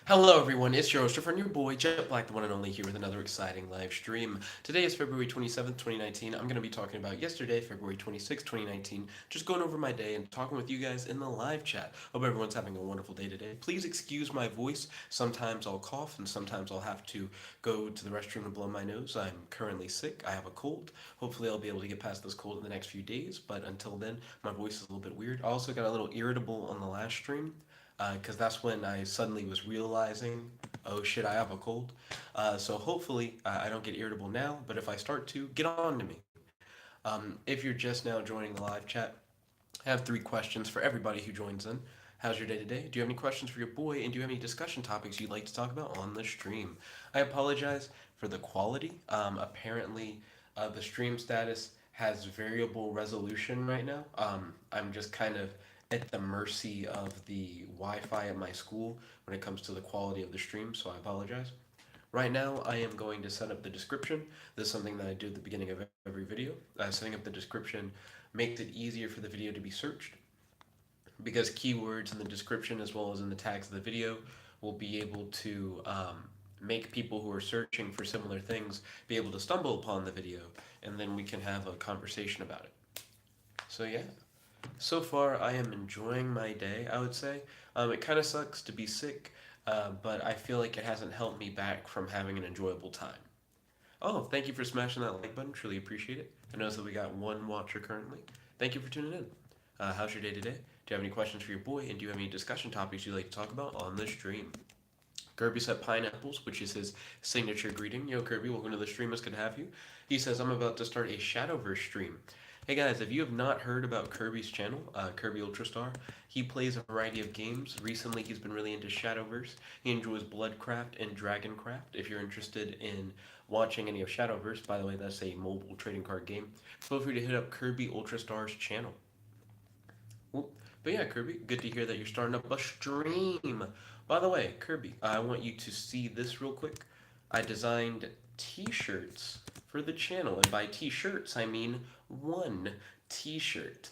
Hello everyone, it's your host, your boy, Jet Black, the one and only, here with another exciting live stream. Today is February 27th, 2019. I'm going to be talking about yesterday, February 26th, 2019, just going over my day and talking with you guys in the live chat. Hope everyone's having a wonderful day today. Please excuse my voice. Sometimes I'll cough and sometimes I'll have to go to the restroom to blow my nose. I'm currently sick. I have a cold. Hopefully I'll be able to get past this cold in the next few days, but until then, my voice is a little bit weird. I also got a little irritable on the last stream because that's when I suddenly was realizing, oh shit, I have a cold. So hopefully I don't get irritable now, but if I start to, get on to me. If you're just now joining the live chat, I have three questions for everybody who joins in. How's your day today? Do you have any questions for your boy? And do you have any discussion topics you'd like to talk about on the stream? I apologize for the quality. Apparently, the stream status has variable resolution right now. I'm just kind of at the mercy of the Wi-Fi at my school when it comes to the quality of the stream, so I apologize. Right now, I am going to set up the description. This is something that I do at the beginning of every video. Setting up the description makes it easier for the video to be searched because keywords in the description as well as in the tags of the video will be able to make people who are searching for similar things be able to stumble upon the video, and then we can have a conversation about it. So yeah, so far, I am enjoying my day, I would say. It kind of sucks to be sick, but I feel like it hasn't held me back from having an enjoyable time. Oh, thank you for smashing that like button. Truly appreciate it. I noticed that we got one watcher currently. Thank you for tuning in. How's your day today? Do you have any questions for your boy? And do you have any discussion topics you'd like to talk about on the stream? Kirby said pineapples, which is his signature greeting. Yo, Kirby, welcome to the stream. It's good to have you. He says, I'm about to start a Shadowverse stream. Hey guys, if you have not heard about Kirby's channel, Kirby Ultrastar, he plays a variety of games. Recently, he's been really into Shadowverse. He enjoys Bloodcraft and Dragoncraft. If you're interested in watching any of Shadowverse, by the way, that's a mobile trading card game, feel free to hit up Kirby Ultrastar's channel. But yeah, Kirby, good to hear that you're starting up a stream. By the way, Kirby, I want you to see this real quick. I designed t-shirts for the channel, and by t-shirts, I mean one t-shirt.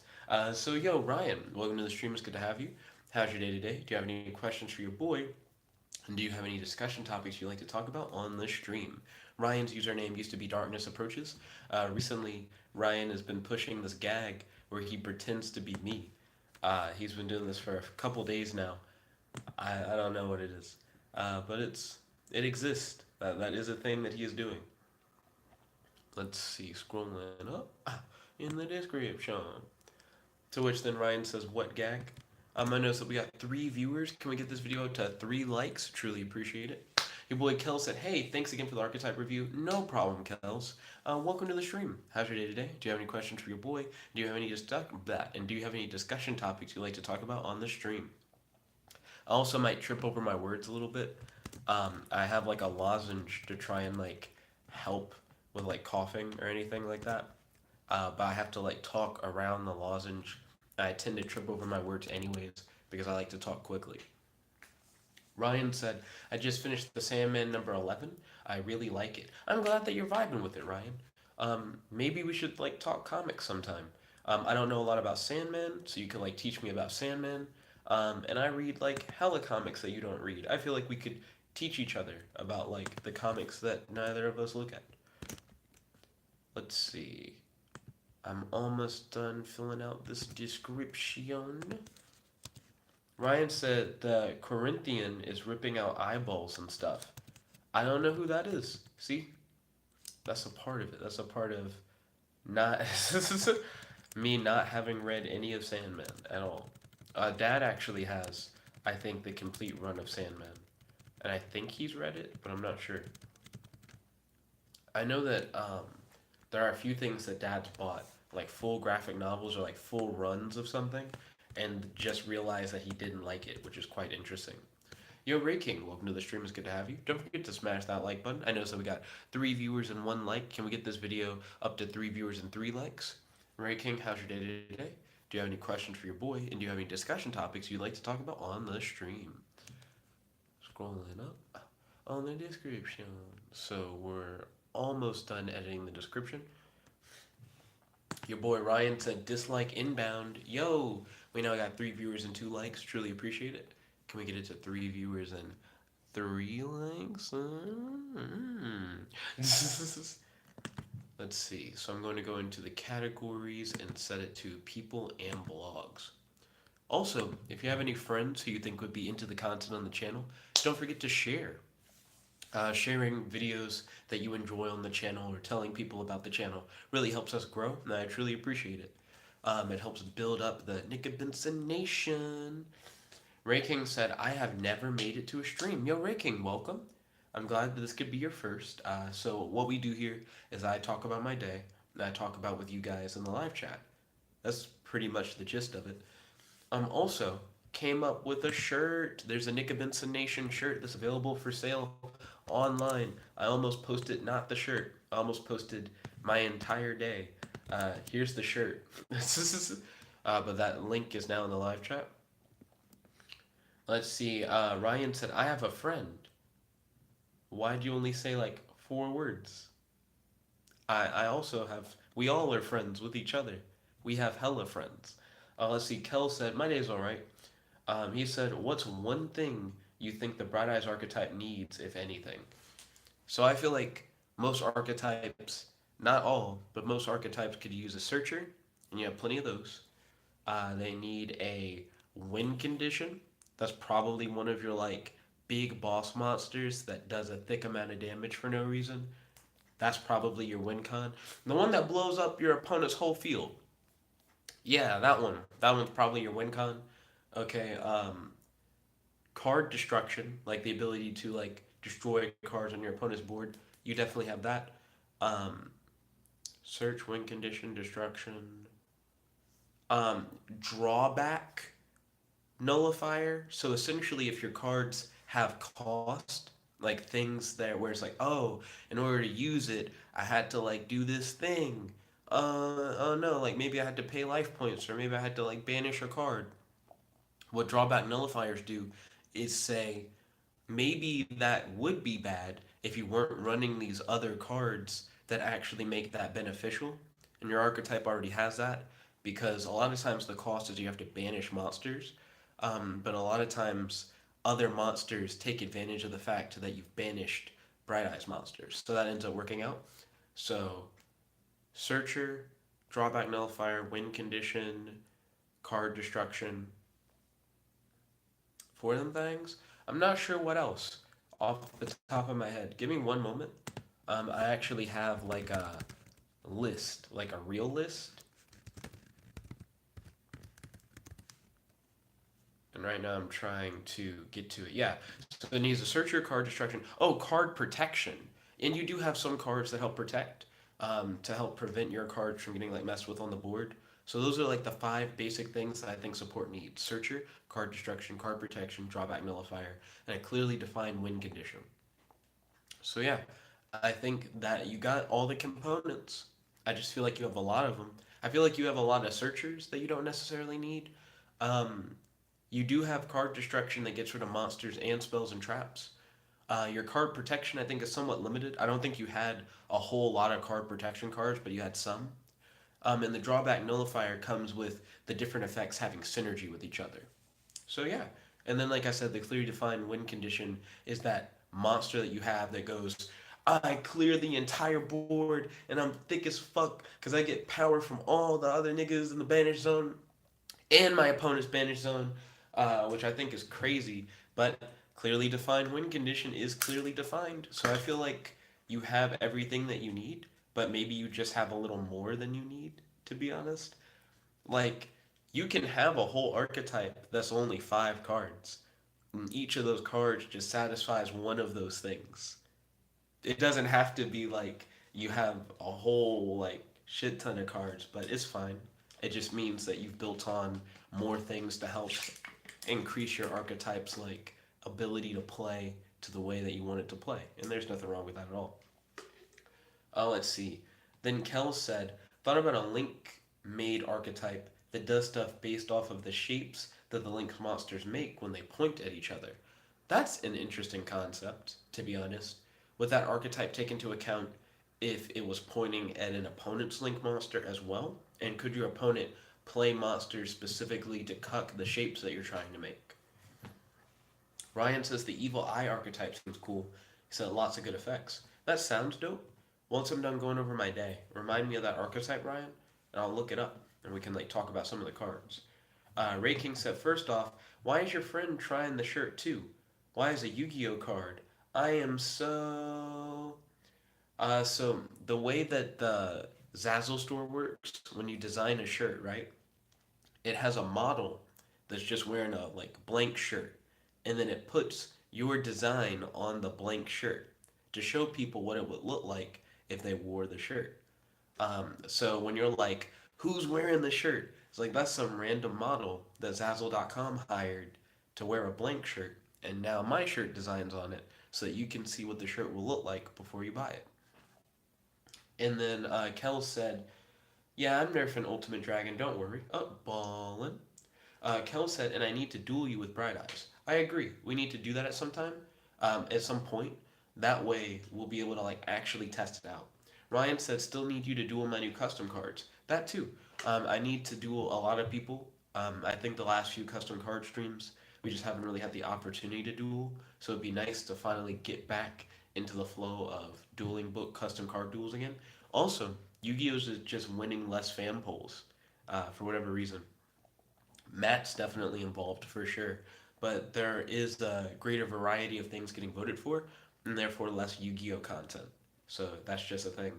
So yo, Ryan, welcome to the stream. It's good to have you. How's your day today? Do you have any questions for your boy? And do you have any discussion topics you'd like to talk about on the stream? Ryan's username used to be Darkness Approaches. Recently, Ryan has been pushing this gag where he pretends to be me. He's been doing this for a couple days now. I don't know what it is, but it exists. That is a thing that he is doing. Let's see, scrolling up in the description. To which then Ryan says, "What gag?" I noticed that we got 3 viewers. Can we get this video to 3 likes? Truly appreciate it. Your boy Kell said, "Hey, thanks again for the archetype review." No problem, Kells. Welcome to the stream. How's your day today? Do you have any questions for your boy? Do you have any And do you have any discussion topics you'd like to talk about on the stream? I also might trip over my words a little bit. I have like a lozenge to try and like help with like coughing or anything like that. But I have to like talk around the lozenge. I tend to trip over my words anyways because I like to talk quickly. Ryan said, I just finished the Sandman number 11. I really like it. I'm glad that you're vibing with it, Ryan. Maybe we should like talk comics sometime. I don't know a lot about Sandman, so you can like teach me about Sandman. And I read like hella comics that you don't read. I feel like we could teach each other about like the comics that neither of us look at. Let's see. I'm almost done filling out this description. Ryan said the Corinthian is ripping out eyeballs and stuff. I don't know who that is. See? That's a part of it. That's a part of not me not having read any of Sandman at all. Dad actually has, I think, the complete run of Sandman. And I think he's read it, but I'm not sure. I know that there are a few things that Dad's bought, like full graphic novels or like full runs of something, and just realized that he didn't like it, which is quite interesting. Yo, Ray King, welcome to the stream. It's good to have you. Don't forget to smash that like button. I know that we got 3 viewers and 1 like. Can we get this video up to 3 viewers and 3 likes? Ray King, how's your day today? Do you have any questions for your boy? And do you have any discussion topics you'd like to talk about on the stream? Scrolling up on the description. So we're almost done editing the description. Your boy Ryan said dislike inbound. Yo, we now got 3 viewers and 2 likes. Truly appreciate it. Can we get it to 3 viewers and Three links? Let's see. So I'm going to go into the categories and set it to people and blogs. Also, if you have any friends who you think would be into the content on the channel, don't forget to share. Sharing videos that you enjoy on the channel or telling people about the channel really helps us grow, and I truly appreciate it. It helps build up the Nickabenson Nation. Raking said, I have never made it to a stream. Yo, Raking, welcome. I'm glad that this could be your first. So, what we do here is I talk about my day, and I talk about with you guys in the live chat. That's pretty much the gist of it. Also came up with a shirt. There's a Nickabenson Nation shirt that's available for sale online. I almost posted not the shirt. I almost posted my entire day. Here's the shirt. But that link is now in the live chat. Let's see. Ryan said, I have a friend. Why do you only say like 4 words? I also have. We all are friends with each other. We have hella friends. Let's see. Kell said, my day's alright. He said, what's one thing you think the Bright Eyes archetype needs, if anything? So I feel like most archetypes, not all, but most archetypes could use a searcher, and you have plenty of those. They need a win condition. That's probably one of your like big boss monsters that does a thick amount of damage for no reason. That's probably your win con. The one that blows up your opponent's whole field. Yeah, that one. That one's probably your win con. Okay, card destruction, like the ability to like destroy cards on your opponent's board. You definitely have that. Um, search, win condition, destruction. Um, drawback, nullifier. So essentially, if your cards have cost, like things that where it's like, oh, in order to use it, I had to like do this thing. Oh no, like maybe I had to pay life points, or maybe I had to like banish a card. What drawback nullifiers do is say maybe that would be bad if you weren't running these other cards that actually make that beneficial. And your archetype already has that because a lot of times the cost is you have to banish monsters. But a lot of times other monsters take advantage of the fact that you've banished Bright Eyes monsters. So that ends up working out. So, Searcher, Drawback Nullifier, Win Condition, Card Destruction, for them things. I'm not sure what else off the top of my head. Give me one moment. I actually have like a list, like a real list. And right now I'm trying to get to it. Yeah. So it needs a searcher, card destruction. Oh, card protection. And you do have some cards that help protect, to help prevent your cards from getting like messed with on the board. So those are like the 5 basic things that I think support needs: searcher, card destruction, card protection, drawback nullifier, and a clearly defined win condition. So yeah, I think that you got all the components. I just feel like you have a lot of them. I feel like you have a lot of searchers that you don't necessarily need. Um, you do have card destruction that gets rid of monsters and spells and traps. Your card protection, I think, is somewhat limited. I don't think you had a whole lot of card protection cards, but you had some. And the drawback nullifier comes with the different effects having synergy with each other. So yeah, and then like I said, the clearly defined win condition is that monster that you have that goes, I clear the entire board and I'm thick as fuck because I get power from all the other niggas in the banish zone and my opponent's banish zone, which I think is crazy. But clearly defined win condition is clearly defined, so I feel like you have everything that you need, but maybe you just have a little more than you need. To be honest, like you can have a whole archetype that's only 5 cards. And each of those cards just satisfies one of those things. It doesn't have to be like you have a whole like shit ton of cards, but it's fine. It just means that you've built on more things to help increase your archetype's like ability to play to the way that you want it to play. And there's nothing wrong with that at all. Let's see. Then Kell said, thought about a link made archetype that does stuff based off of the shapes that the link monsters make when they point at each other. That's an interesting concept, to be honest. Would that archetype take into account if it was pointing at an opponent's link monster as well? And could your opponent play monsters specifically to cuck the shapes that you're trying to make? Ryan says the evil eye archetype seems cool. He said lots of good effects. That sounds dope. Once I'm done going over my day, remind me of that archetype, Ryan, and I'll look it up and we can like talk about some of the cards. Ray King said, first off, why is your friend trying the shirt too? Why is a Yu-Gi-Oh card? I am so the way that the Zazzle store works, when you design a shirt, right? It has a model that's just wearing a like blank shirt, and then it puts your design on the blank shirt to show people what it would look like if they wore the shirt. So when you're like, who's wearing the shirt? It's like that's some random model that Zazzle.com hired to wear a blank shirt, and now my shirt designs on it so that you can see what the shirt will look like before you buy it. And then Kell said, "Yeah, I'm nerfing Ultimate Dragon. Don't worry." Oh, ballin'. Kell said, "And I need to duel you with Bright Eyes." I agree. We need to do that at some time, at some point. That way, we'll be able to like actually test it out. Ryan said, "Still need you to duel my new custom cards." That too. I need to duel a lot of people. I think the last few custom card streams, we just haven't really had the opportunity to duel. So it'd be nice to finally get back into the flow of dueling book custom card duels again. Also, Yu-Gi-Oh's is just winning less fan polls for whatever reason. Matt's definitely involved for sure, but there is a greater variety of things getting voted for, and therefore less Yu-Gi-Oh content. So that's just a thing.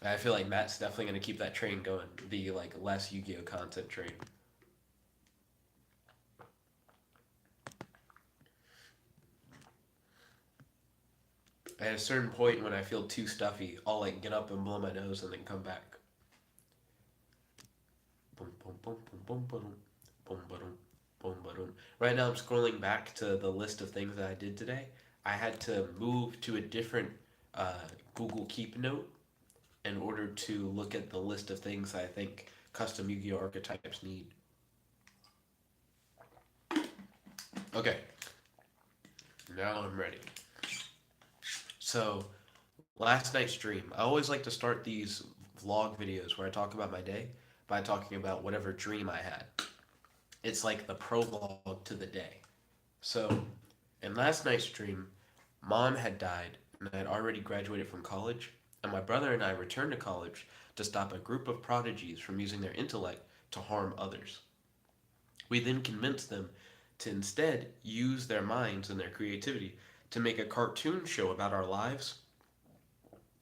I feel like Matt's definitely going to keep that train going, the like less Yu-Gi-Oh content train. At a certain point, when I feel too stuffy, I'll like get up and blow my nose and then come back. Boom, boom, boom, boom, boom, boom, boom, boom, boom, boom. Right now, I'm scrolling back to the list of things that I did today. I had to move to a different uh, Google Keep note in order to look at the list of things I think custom Yu-Gi-Oh archetypes need. Okay, now I'm ready. So, last night's stream. I always like to start these vlog videos where I talk about my day by talking about whatever dream I had. It's like the prologue to the day. So, in last night's stream, mom had died and I had already graduated from college, and my brother and I returned to college to stop a group of prodigies from using their intellect to harm others. We then convinced them to instead use their minds and their creativity to make a cartoon show about our lives,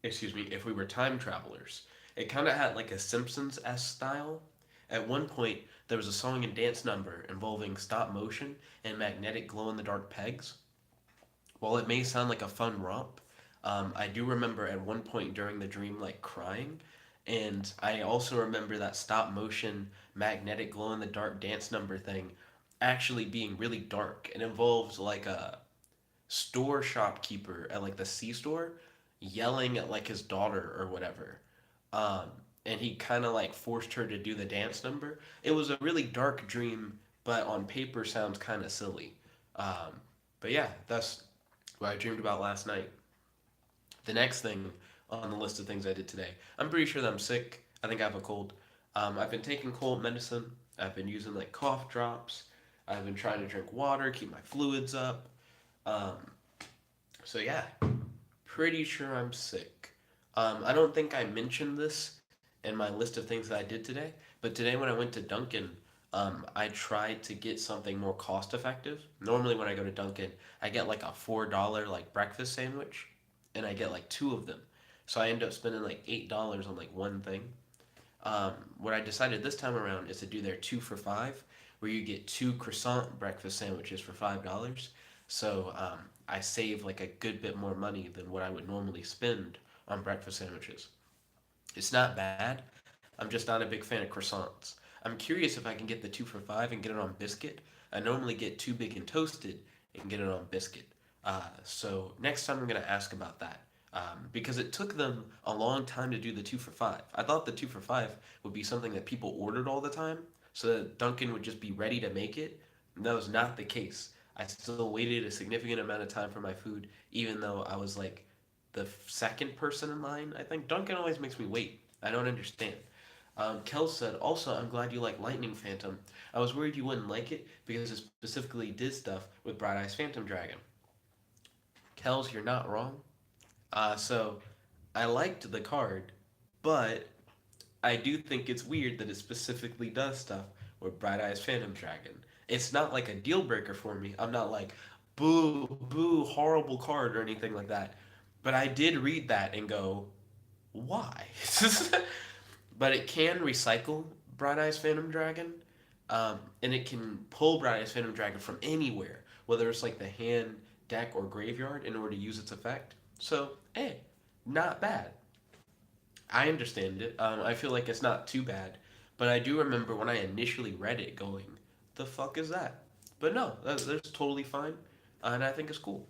excuse me, if we were time travelers. It kind of had like a Simpsons s style. At one point, there was a song and dance number involving stop motion and magnetic glow in the dark pegs. While it may sound like a fun romp, I do remember at one point during the dream like crying, and I also remember that stop motion magnetic glow in the dark dance number thing actually being really dark. It involves like a store shopkeeper at like the C store yelling at like his daughter or whatever. Um, and he kind of like forced her to do the dance number. It was a really dark dream, but on paper sounds kind of silly. Um, but yeah, that's what I dreamed about last night. The next thing on the list of things I did today, I'm pretty sure that I'm sick. I think I have a cold. I've been taking cold medicine. I've been using like cough drops. I've been trying to drink water, keep my fluids up. Um, so yeah, pretty sure I'm sick. I don't think I mentioned this in my list of things that I did today, but today when I went to Dunkin', I tried to get something more cost effective. Normally when I go to Dunkin', I get like a $4 like breakfast sandwich, and I get like two of them. So I end up spending like $8 on like one thing. What I decided this time around is to do their 2 for $5, where you get two croissant breakfast sandwiches for $5. So I save like a good bit more money than what I would normally spend on breakfast sandwiches. It's not bad. I'm just not a big fan of croissants. I'm curious if I can get the 2 for $5 and get it on biscuit. I normally get too big and toasted and get it on biscuit. So next time I'm gonna ask about that. Because it took them a long time to do the 2 for $5. I thought the 2 for $5 would be something that people ordered all the time, so that Dunkin' would just be ready to make it. And that was not the case. I still waited a significant amount of time for my food, even though I was like the second person in line. I think Dunkin' always makes me wait. I don't understand. Kell said, also, I'm glad you like Lightning Phantom. I was worried you wouldn't like it because it specifically did stuff with Bright Eyes Phantom Dragon. Kells, you're not wrong. So I liked the card, but I do think it's weird that it specifically does stuff with Bright Eyes Phantom Dragon. It's not like a deal breaker for me. I'm not like, boo, boo, horrible card or anything like that. But I did read that and go, why? But it can recycle Bright Eyes Phantom Dragon, and it can pull Bright Eyes Phantom Dragon from anywhere, whether it's like the hand, deck, or graveyard, in order to use its effect. So, hey, not bad. I understand it. I feel like it's not too bad, but I do remember when I initially read it, going, "The fuck is that?" But no, that's totally fine, and I think it's cool.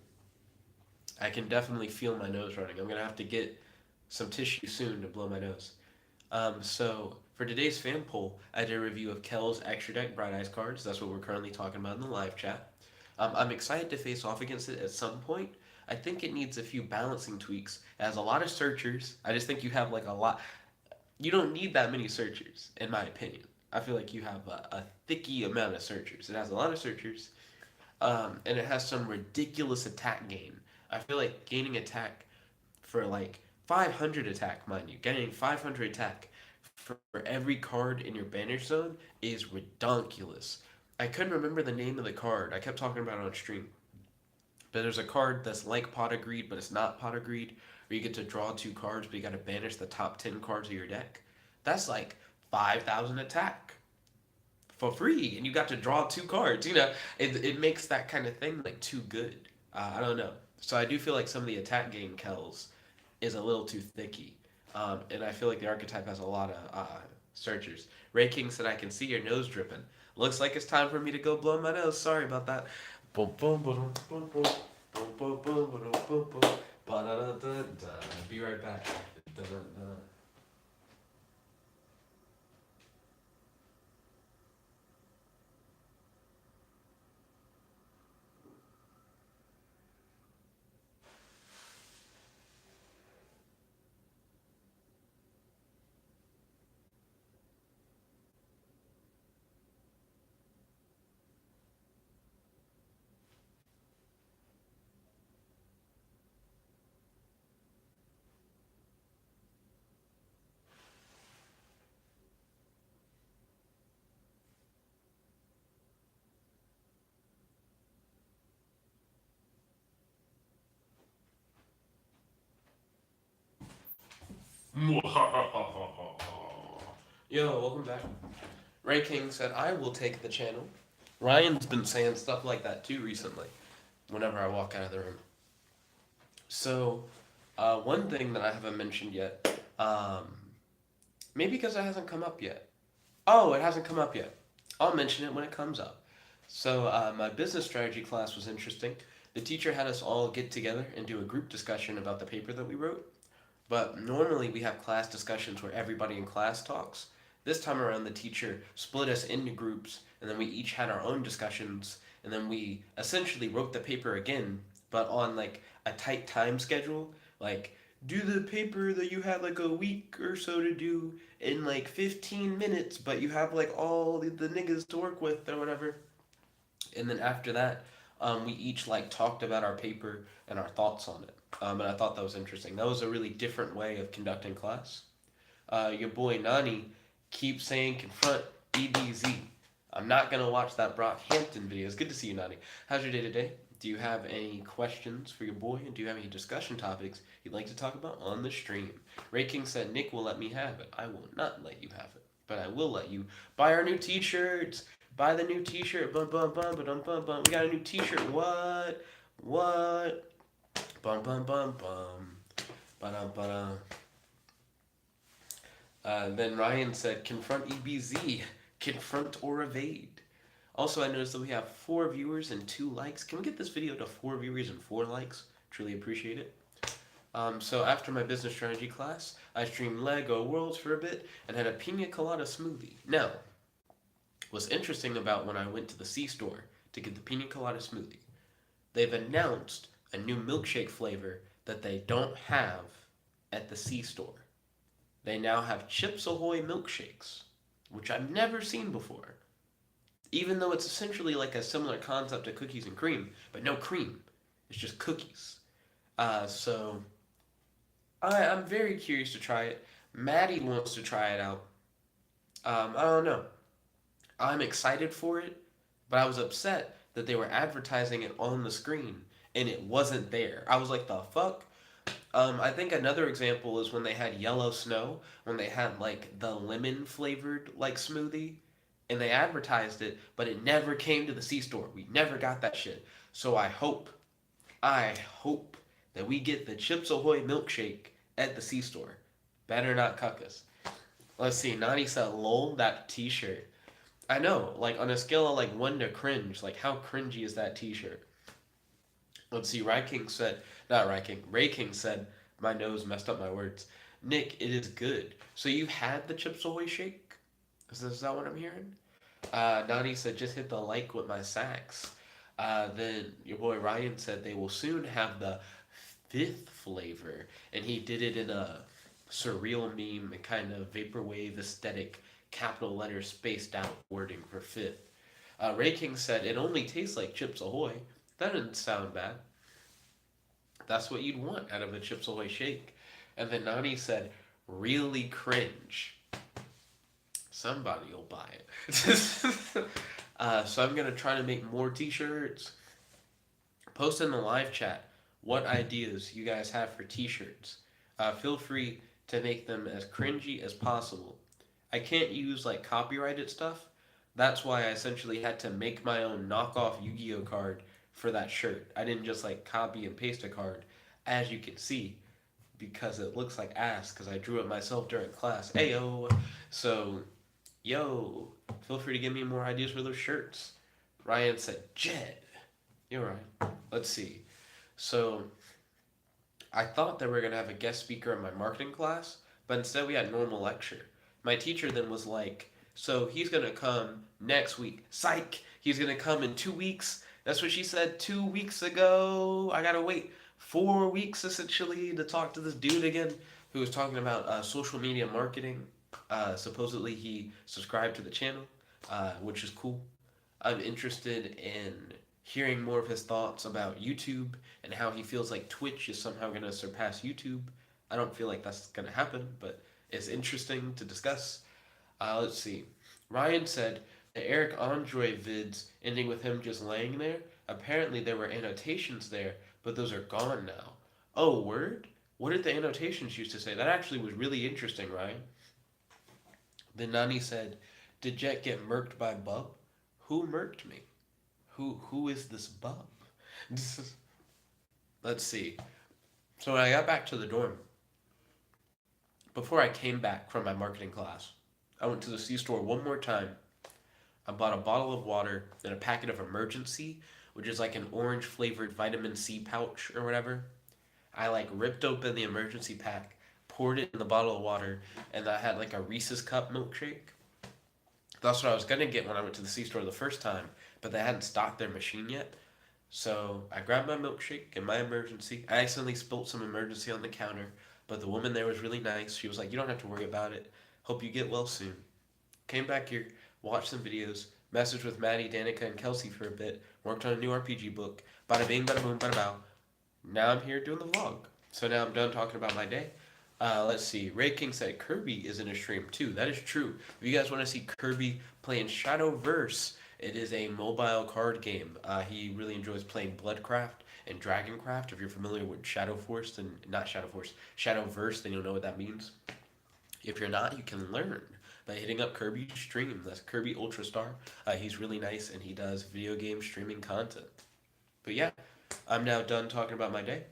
I can definitely feel my nose running. I'm gonna have to get some tissue soon to blow my nose. So for today's fan poll, I did a review of Kell's Extra Deck Bright Eyes cards. That's what we're currently talking about in the live chat. I'm excited to face off against it at some point. I think it needs a few balancing tweaks. It has a lot of searchers. I just think you have like a lot. You don't need that many searchers, in my opinion. I feel like you have a thicky amount of searchers. It has a lot of searchers, and it has some ridiculous attack gain. I feel like gaining attack for like 500 attack, mind you, getting 500 attack for every card in your banish zone is redonkulous. I couldn't remember the name of the card. I kept talking about it on stream. But there's a card that's like Pot of Greed, but it's not Pot of Greed, where you get to draw two cards, but you got to banish the top 10 cards of your deck. That's like 5,000 attack for free, and you got to draw two cards. It makes that kind of thing like too good. I don't know. So I do feel like some of the attack game Kells is a little too thicky. And I feel like the archetype has a lot of searchers. Ray King said, I can see your nose dripping. Looks like it's time for me to go blow my nose. Sorry about that. Boom, boom, boom, boom, boom, boom, boom, boom, boom, boom, boom. Ba-da-da-da-da. Be right back. Da-da-da. Yo, welcome back. Ray King said, I will take the channel. Ryan's been saying stuff like that too recently, whenever I walk out of the room. So, one thing that I haven't mentioned yet, maybe because it hasn't come up yet. Oh, it hasn't come up yet. I'll mention it when it comes up. So, my business strategy class was interesting. The teacher had us all get together and do a group discussion about the paper that we wrote. But normally we have class discussions where everybody in class talks. This time around, the teacher split us into groups, and then we each had our own discussions, and then we essentially wrote the paper again, but on like a tight time schedule. Like, do the paper that you had like a week or so to do in like 15 minutes, but you have like all the niggas to work with or whatever. And then after that, we each like talked about our paper and our thoughts on it. And I thought that was interesting. That was a really different way of conducting class. Your boy Nani keeps saying confront EBZ. I'm not gonna watch that Brockhampton video. It's good to see you, Nani. How's your day today? Do you have any questions for your boy? And do you have any discussion topics you'd like to talk about on the stream? Ray King said Nick will let me have it. I will not let you have it, but I will let you buy our new t-shirts. Buy the new t-shirt. Bum bum bum bum bum bum. We got a new t-shirt. What? What? Bum bum bum bum. Ba-dum ba-dum. Then Ryan said, confront EBZ. Confront or evade. Also, I noticed that we have 4 viewers and 2 likes. Can we get this video to 4 viewers and 4 likes? Truly appreciate it. So after my business strategy class, I streamed Lego Worlds for a bit and had a pina colada smoothie. Now, what's interesting about when I went to the C-store to get the pina colada smoothie, they've announced a new milkshake flavor that they don't have at the C-store. They now have Chips Ahoy milkshakes, which I've never seen before. Even though it's essentially like a similar concept to cookies and cream, but no cream. It's just cookies. So I'm very curious to try it. Maddie wants to try it out. I don't know. I'm excited for it, but I was upset that they were advertising it on the screen and it wasn't there. I was like, the fuck? I think another example is when they had Yellow Snow, when they had like the lemon flavored like smoothie, and they advertised it, but it never came to the C store. We never got that shit. So I hope that we get the Chips Ahoy milkshake at the C store. Better not cuck us. Let's see. Nani said, "Lol, that T-shirt." I know, like on a scale of like one to cringe, like how cringy is that T-shirt? Let's see. King said, not King. Ray King said, my nose messed up my words. Nick, it is good. So you had the Chips Ahoy shake? Is that what I'm hearing? Nani said, just hit the like with my sacks. Then your boy Ryan said they will soon have the fifth flavor, and he did it in a surreal meme and kind of vaporwave aesthetic, capital letters spaced out wording for fifth. Ray King said it only tastes like Chips Ahoy. That didn't sound bad. That's what you'd want out of a Chips Ahoy shake. And then Nani said, really cringe. Somebody will buy it. So I'm going to try to make more t-shirts. Post in the live chat what ideas you guys have for t-shirts. Feel free to make them as cringy as possible. I can't use like copyrighted stuff. That's why I essentially had to make my own knockoff Yu-Gi-Oh card for that shirt. I didn't just like copy and paste a card, as you can see, because it looks like ass because I drew it myself during class. Ayo. So, yo, feel free to give me more ideas for those shirts. Ryan said, Jed. You're right. Let's see. So, I thought that we were going to have a guest speaker in my marketing class, but instead we had normal lecture. My teacher then was like, so he's going to come next week. Psych! He's going to come in 2 weeks. That's what she said 2 weeks ago. I got to wait 4 weeks essentially to talk to this dude again who was talking about social media marketing. Supposedly he subscribed to the channel, which is cool. I'm interested in hearing more of his thoughts about YouTube and how he feels like Twitch is somehow going to surpass YouTube. I don't feel like that's going to happen, but it's interesting to discuss. Let's see. Ryan said the Eric Andre vids ending with him just laying there. Apparently there were annotations there, but those are gone now. Oh, word? What did the annotations used to say? That actually was really interesting, Ryan. Then Nani said, did Jet get murked by Bub? Who murked me? Who is this Bub? Let's see. So when I got back to the dorm, before I came back from my marketing class, I went to the C store one more time. I bought a bottle of water and a packet of Emergency, which is like an orange flavored vitamin C pouch or whatever. I like ripped open the Emergency pack, poured it in the bottle of water, and I had like a Reese's cup milkshake. That's what I was gonna get when I went to the C store the first time, but they hadn't stocked their machine yet. So I grabbed my milkshake and my Emergency. I accidentally spilt some Emergency on the counter, but the woman there was really nice. She was like, you don't have to worry about it. Hope you get well soon. Came back here, watched some videos, messaged with Maddie, Danica, and Kelsey for a bit, worked on a new RPG book. Bada bing, bada boom, bada bow. Now I'm here doing the vlog. So now I'm done talking about my day. Let's see. Ray King said Kirby is in a stream too. That is true. If you guys want to see Kirby playing Shadowverse, it is a mobile card game. He really enjoys playing Bloodcraft and Dragoncraft. If you're familiar with Shadowforce, then not Shadowforce, Shadowverse, then you'll know what that means. If you're not, you can learn by hitting up Kirby's stream. That's Kirby Ultrastar. He's really nice and he does video game streaming content. But yeah, I'm now done talking about my day.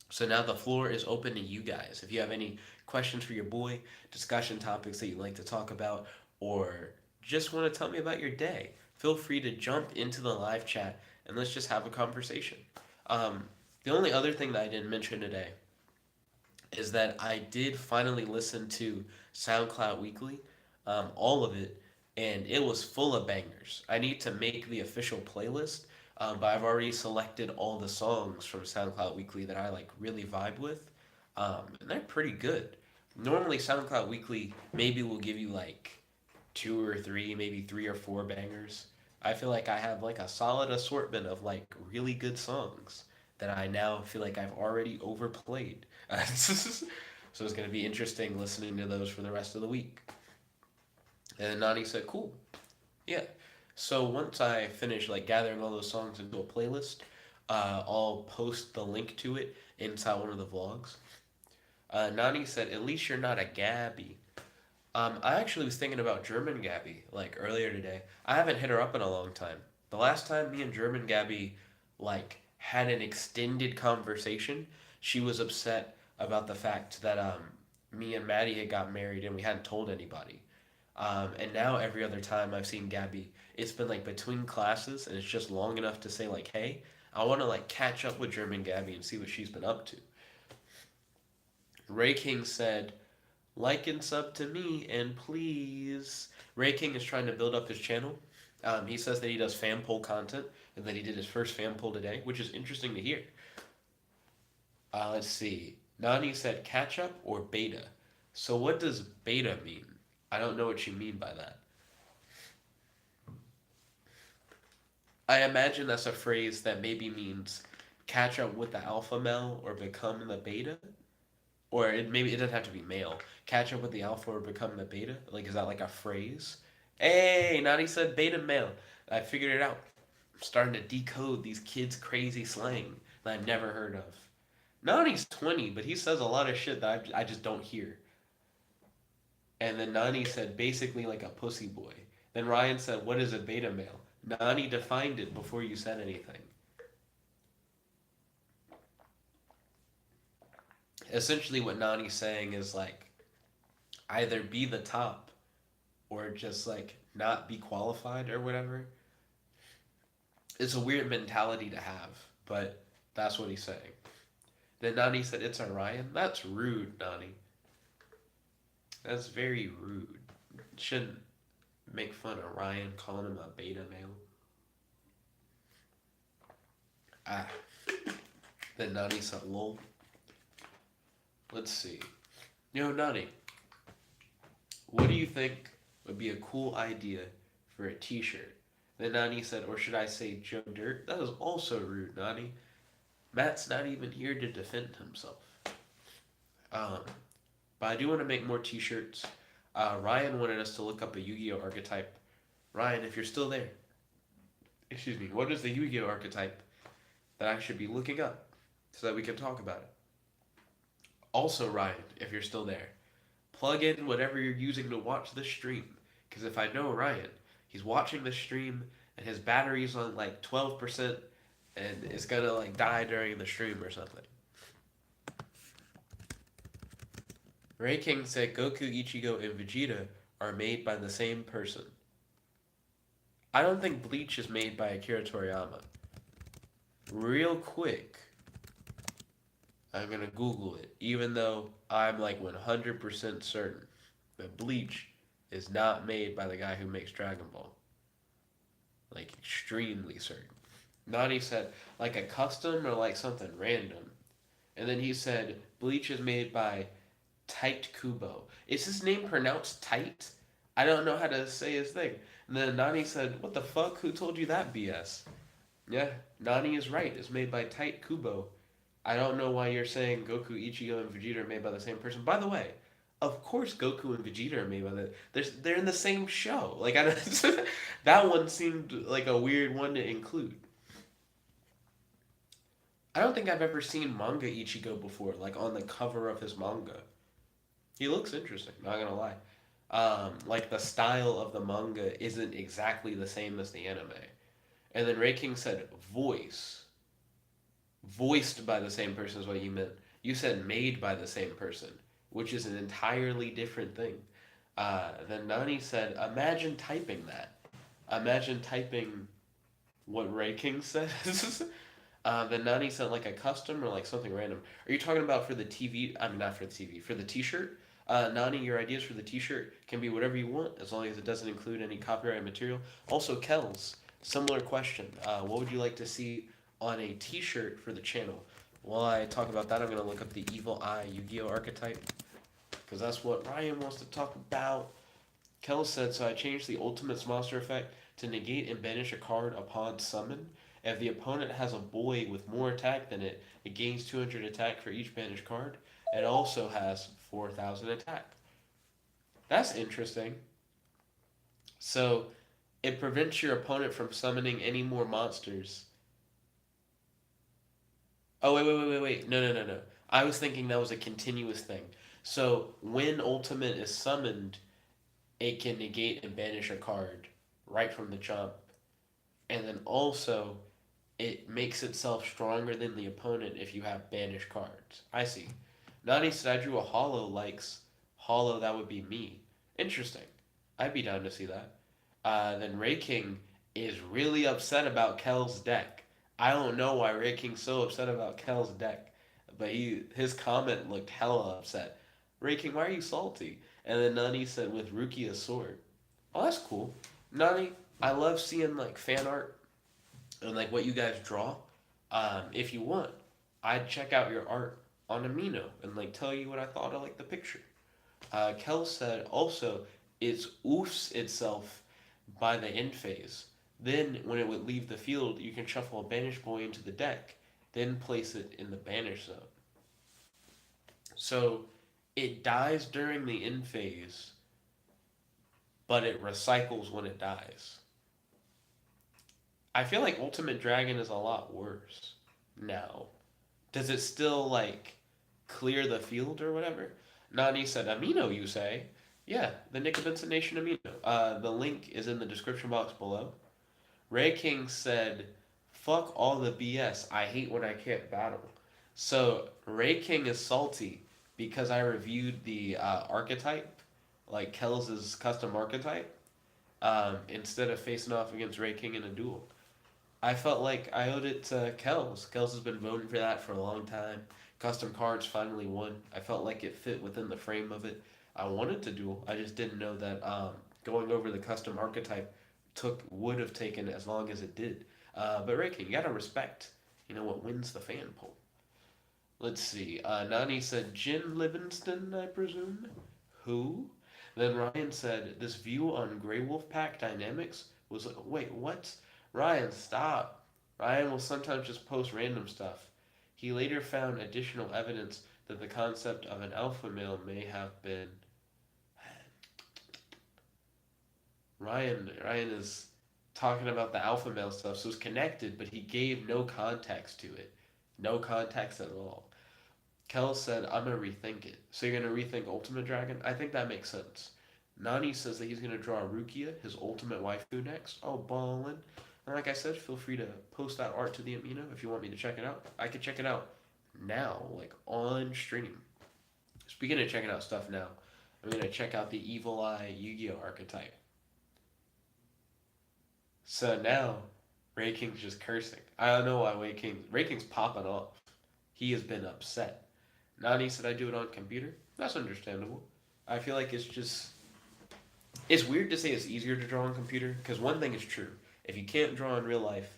So now the floor is open to you guys. If you have any questions for your boy, discussion topics that you'd like to talk about, or just want to tell me about your day, feel free to jump into the live chat and let's just have a conversation. The only other thing that I didn't mention today is that I did finally listen to SoundCloud Weekly, all of it, and it was full of bangers. I need to make the official playlist, but I've already selected all the songs from SoundCloud Weekly that I like really vibe with, and they're pretty good. Normally, SoundCloud Weekly maybe will give you like two or three, maybe three or four bangers. I feel like I have like a solid assortment of like really good songs that I now feel like I've already overplayed. So it's gonna be interesting listening to those for the rest of the week. And Nani said, "Cool, yeah." So once I finish like gathering all those songs into a playlist, I'll post the link to it inside one of the vlogs. Nani said, "At least you're not a Gabby." I actually was thinking about German Gabby like earlier today. I haven't hit her up in a long time. The last time me and German Gabby like had an extended conversation, she was upset about the fact that me and Maddie had got married and we hadn't told anybody. And now every other time I've seen Gabby, it's been like between classes and it's just long enough to say like, "Hey, I want to like catch up with German Gabby and see what she's been up to." Ray King said, "Like and sub to me, and please." Ray King is trying to build up his channel. He says that he does fan poll content and that he did his first fan poll today, which is interesting to hear. Let's see. Nani said catch up or beta. So what does beta mean? I don't know what you mean by that. I imagine that's a phrase that maybe means catch up with the alpha male or become the beta. Or it doesn't have to be male. Catch up with the alpha or become the beta. Like, is that like a phrase? Hey, Nani said beta male. I figured it out. I'm starting to decode these kids' crazy slang that I've never heard of. Nani's 20, but he says a lot of shit that I just don't hear. And then Nani said basically like a pussy boy. Then Ryan said, "What is a beta male?" Nani defined it before you said anything. Essentially, what Nani's saying is like either be the top or just like not be qualified or whatever. It's a weird mentality to have, but that's what he's saying. Then Nani said it's Orion. That's rude, Nani. That's very rude. Shouldn't make fun of Ryan calling him a beta male. Ah. Then Nani said lol. Let's see. Nani, what do you think would be a cool idea for a t-shirt? Then Nani said, or should I say Joe Dirt? That is also rude, Nani. Matt's not even here to defend himself. Um, but I do want to make more t-shirts. Ryan wanted us to look up a Yu-Gi-Oh archetype. Ryan, if you're still there, excuse me, what is the Yu-Gi-Oh archetype that I should be looking up so that we can talk about it? Also, Ryan, if you're still there, plug in whatever you're using to watch the stream. Because if I know Ryan, he's watching the stream and his battery's on like 12% and it's gonna like die during the stream or something. Ray King said Goku, Ichigo, and Vegeta are made by the same person. I don't think Bleach is made by Akira Toriyama. Real quick, I'm gonna Google it, even though I'm like 100% certain that Bleach is not made by the guy who makes Dragon Ball. Like, extremely certain. Nani said, like a custom or like something random. And then he said, Bleach is made by Tight Kubo. Is his name pronounced Tight? I don't know how to say his thing. And then Nani said, what the fuck? Who told you that BS? Yeah, Nani is right. It's made by Tight Kubo. I don't know why you're saying Goku, Ichigo, and Vegeta are made by the same person. By the way, of course Goku and Vegeta are made by they're in the same show. Like I don't, that one seemed like a weird one to include. I don't think I've ever seen manga Ichigo before, like on the cover of his manga. He looks interesting, not gonna lie. Like the style of the manga isn't exactly the same as the anime. And then Ray King said voice. Voiced by the same person is what you meant. You said made by the same person, which is an entirely different thing. Then Nani said, imagine typing that. Imagine typing what Ray King says. Then Nani said like a custom or like something random. Are you talking about for the TV? I mean, not for the TV, for the t-shirt? Nani, your ideas for the t-shirt can be whatever you want as long as it doesn't include any copyright material. Also, Kell's, similar question. What would you like to see on a t-shirt for the channel? While I talk about that, I'm going to look up the Evil Eye Yu-Gi-Oh archetype because that's what Ryan wants to talk about. Kell said, so I changed the Ultimate's monster effect to negate and banish a card upon summon. If the opponent has a boy with more attack than it gains 200 attack for each banished card. It also has 4,000 attack. That's interesting. So it prevents your opponent from summoning any more monsters. Oh, wait. No. I was thinking that was a continuous thing. So when Ultimate is summoned, it can negate and banish a card right from the jump. And then also, it makes itself stronger than the opponent if you have banished cards. I see. Nani said I drew a hollow likes hollow, that would be me. Interesting. I'd be down to see that. Then Ray King is really upset about Kell's deck. I don't know why Ray King's so upset about Kell's deck, but his comment looked hella upset. Ray King, why are you salty? And then Nani said with Rukia's sword. Oh, that's cool. Nani, I love seeing like fan art and like what you guys draw. If you want, I'd check out your art on Amino and like tell you what I thought of like the picture. Kell said also it oofs itself by the end phase. Then, when it would leave the field, you can shuffle a Banish Boy into the deck, then place it in the Banish zone. So, it dies during the end phase, but it recycles when it dies. I feel like Ultimate Dragon is a lot worse now. Does it still, like, clear the field or whatever? Nani said, Amino, you say? Yeah, the Nickabenson Nation Amino. The link is in the description box below. Ray King said, fuck all the BS. I hate when I can't battle. So, Ray King is salty because I reviewed the archetype, like Kell's custom archetype, instead of facing off against Ray King in a duel. I felt like I owed it to Kells. Kells has been voting for that for a long time. Custom cards finally won. I felt like it fit within the frame of it. I wanted to duel. I just didn't know that going over the custom archetype would have taken as long as it did. But Ray you gotta respect, what wins the fan poll. Let's see. Nani said Jin Livingston, I presume. Who? Then Ryan said this view on Grey Wolf Pack dynamics was like, wait, what? Ryan, stop. Ryan will sometimes just post random stuff. He later found additional evidence that the concept of an alpha male may have been. Ryan is talking about the alpha male stuff, so it's connected, but he gave no context to it. No context at all. Kell said, I'm going to rethink it. So you're going to rethink Ultimate Dragon? I think that makes sense. Nani says that he's going to draw Rukia, his ultimate waifu, next. Oh, ballin'. And like I said, feel free to post that art to the Amino if you want me to check it out. I could check it out now, like on stream. Speaking of checking out stuff now, I'm going to check out the Evil Eye Yu-Gi-Oh archetype. So now, Ray King's just cursing. I don't know why Ray King's popping off. He has been upset. Nani said I do it on computer. That's understandable. I feel like it's weird to say it's easier to draw on computer, because one thing is true. If you can't draw in real life,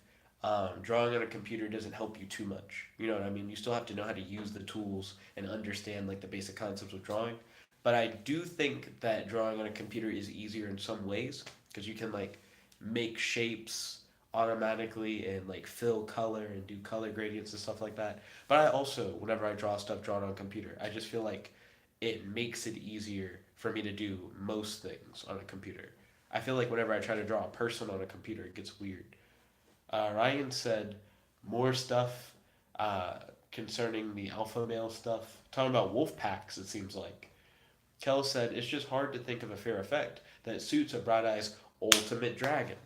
drawing on a computer doesn't help you too much. You know what I mean? You still have to know how to use the tools and understand like the basic concepts of drawing. But I do think that drawing on a computer is easier in some ways, because you can like make shapes automatically and like fill color and do color gradients and stuff like that. But I also, whenever I draw stuff drawn on computer, I just feel like it makes it easier for me to do most things on a computer. I feel like whenever I try to draw a person on a computer, it gets weird. Ryan said more stuff concerning the alpha male stuff. Talking about wolf packs, it seems like. Kell said it's just hard to think of a fair effect that suits a Bright Eye's ultimate dragon.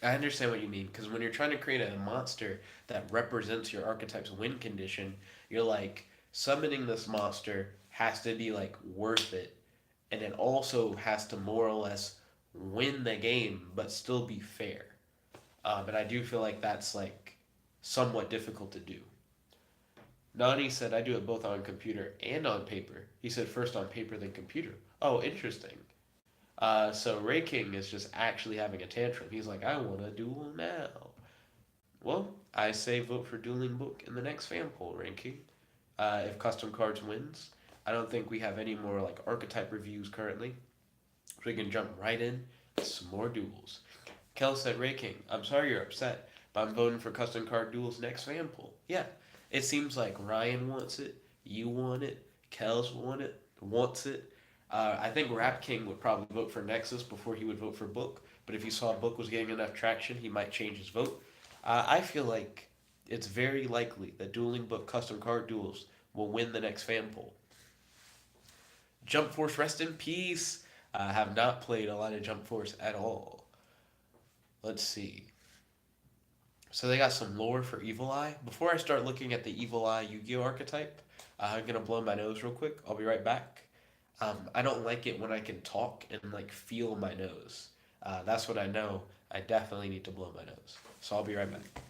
I understand what you mean, because when you're trying to create a monster that represents your archetype's win condition, you're like, summoning this monster has to be like worth it, and it also has to more or less win the game, but still be fair. But I do feel like that's like somewhat difficult to do. Nani said I do it both on computer and on paper. He said first on paper, then computer. Oh, interesting. So Ray King is just actually having a tantrum. He's like, I want to duel now. Well, I say vote for Dueling Book in the next fan poll, Ray King. If Custom Cards wins. I don't think we have any more like archetype reviews currently. So we can jump right in to some more duels. Kell said, Ray King, I'm sorry you're upset, but I'm voting for custom card duels next fan poll. Yeah, it seems like Ryan wants it, you want it, Kell's want it, wants it. I think Rap King would probably vote for Nexus before he would vote for Book, but if he saw Book was getting enough traction, he might change his vote. I feel like it's very likely that Dueling Book custom card duels will win the next fan poll. Jump Force, rest in peace. I have not played a lot of Jump Force at all. Let's see. So they got some lore for Evil Eye. Before I start looking at the Evil Eye Yu-Gi-Oh archetype, I'm gonna blow my nose real quick. I'll be right back. I don't like it when I can talk and like feel my nose. That's what I know. I definitely need to blow my nose. So I'll be right back.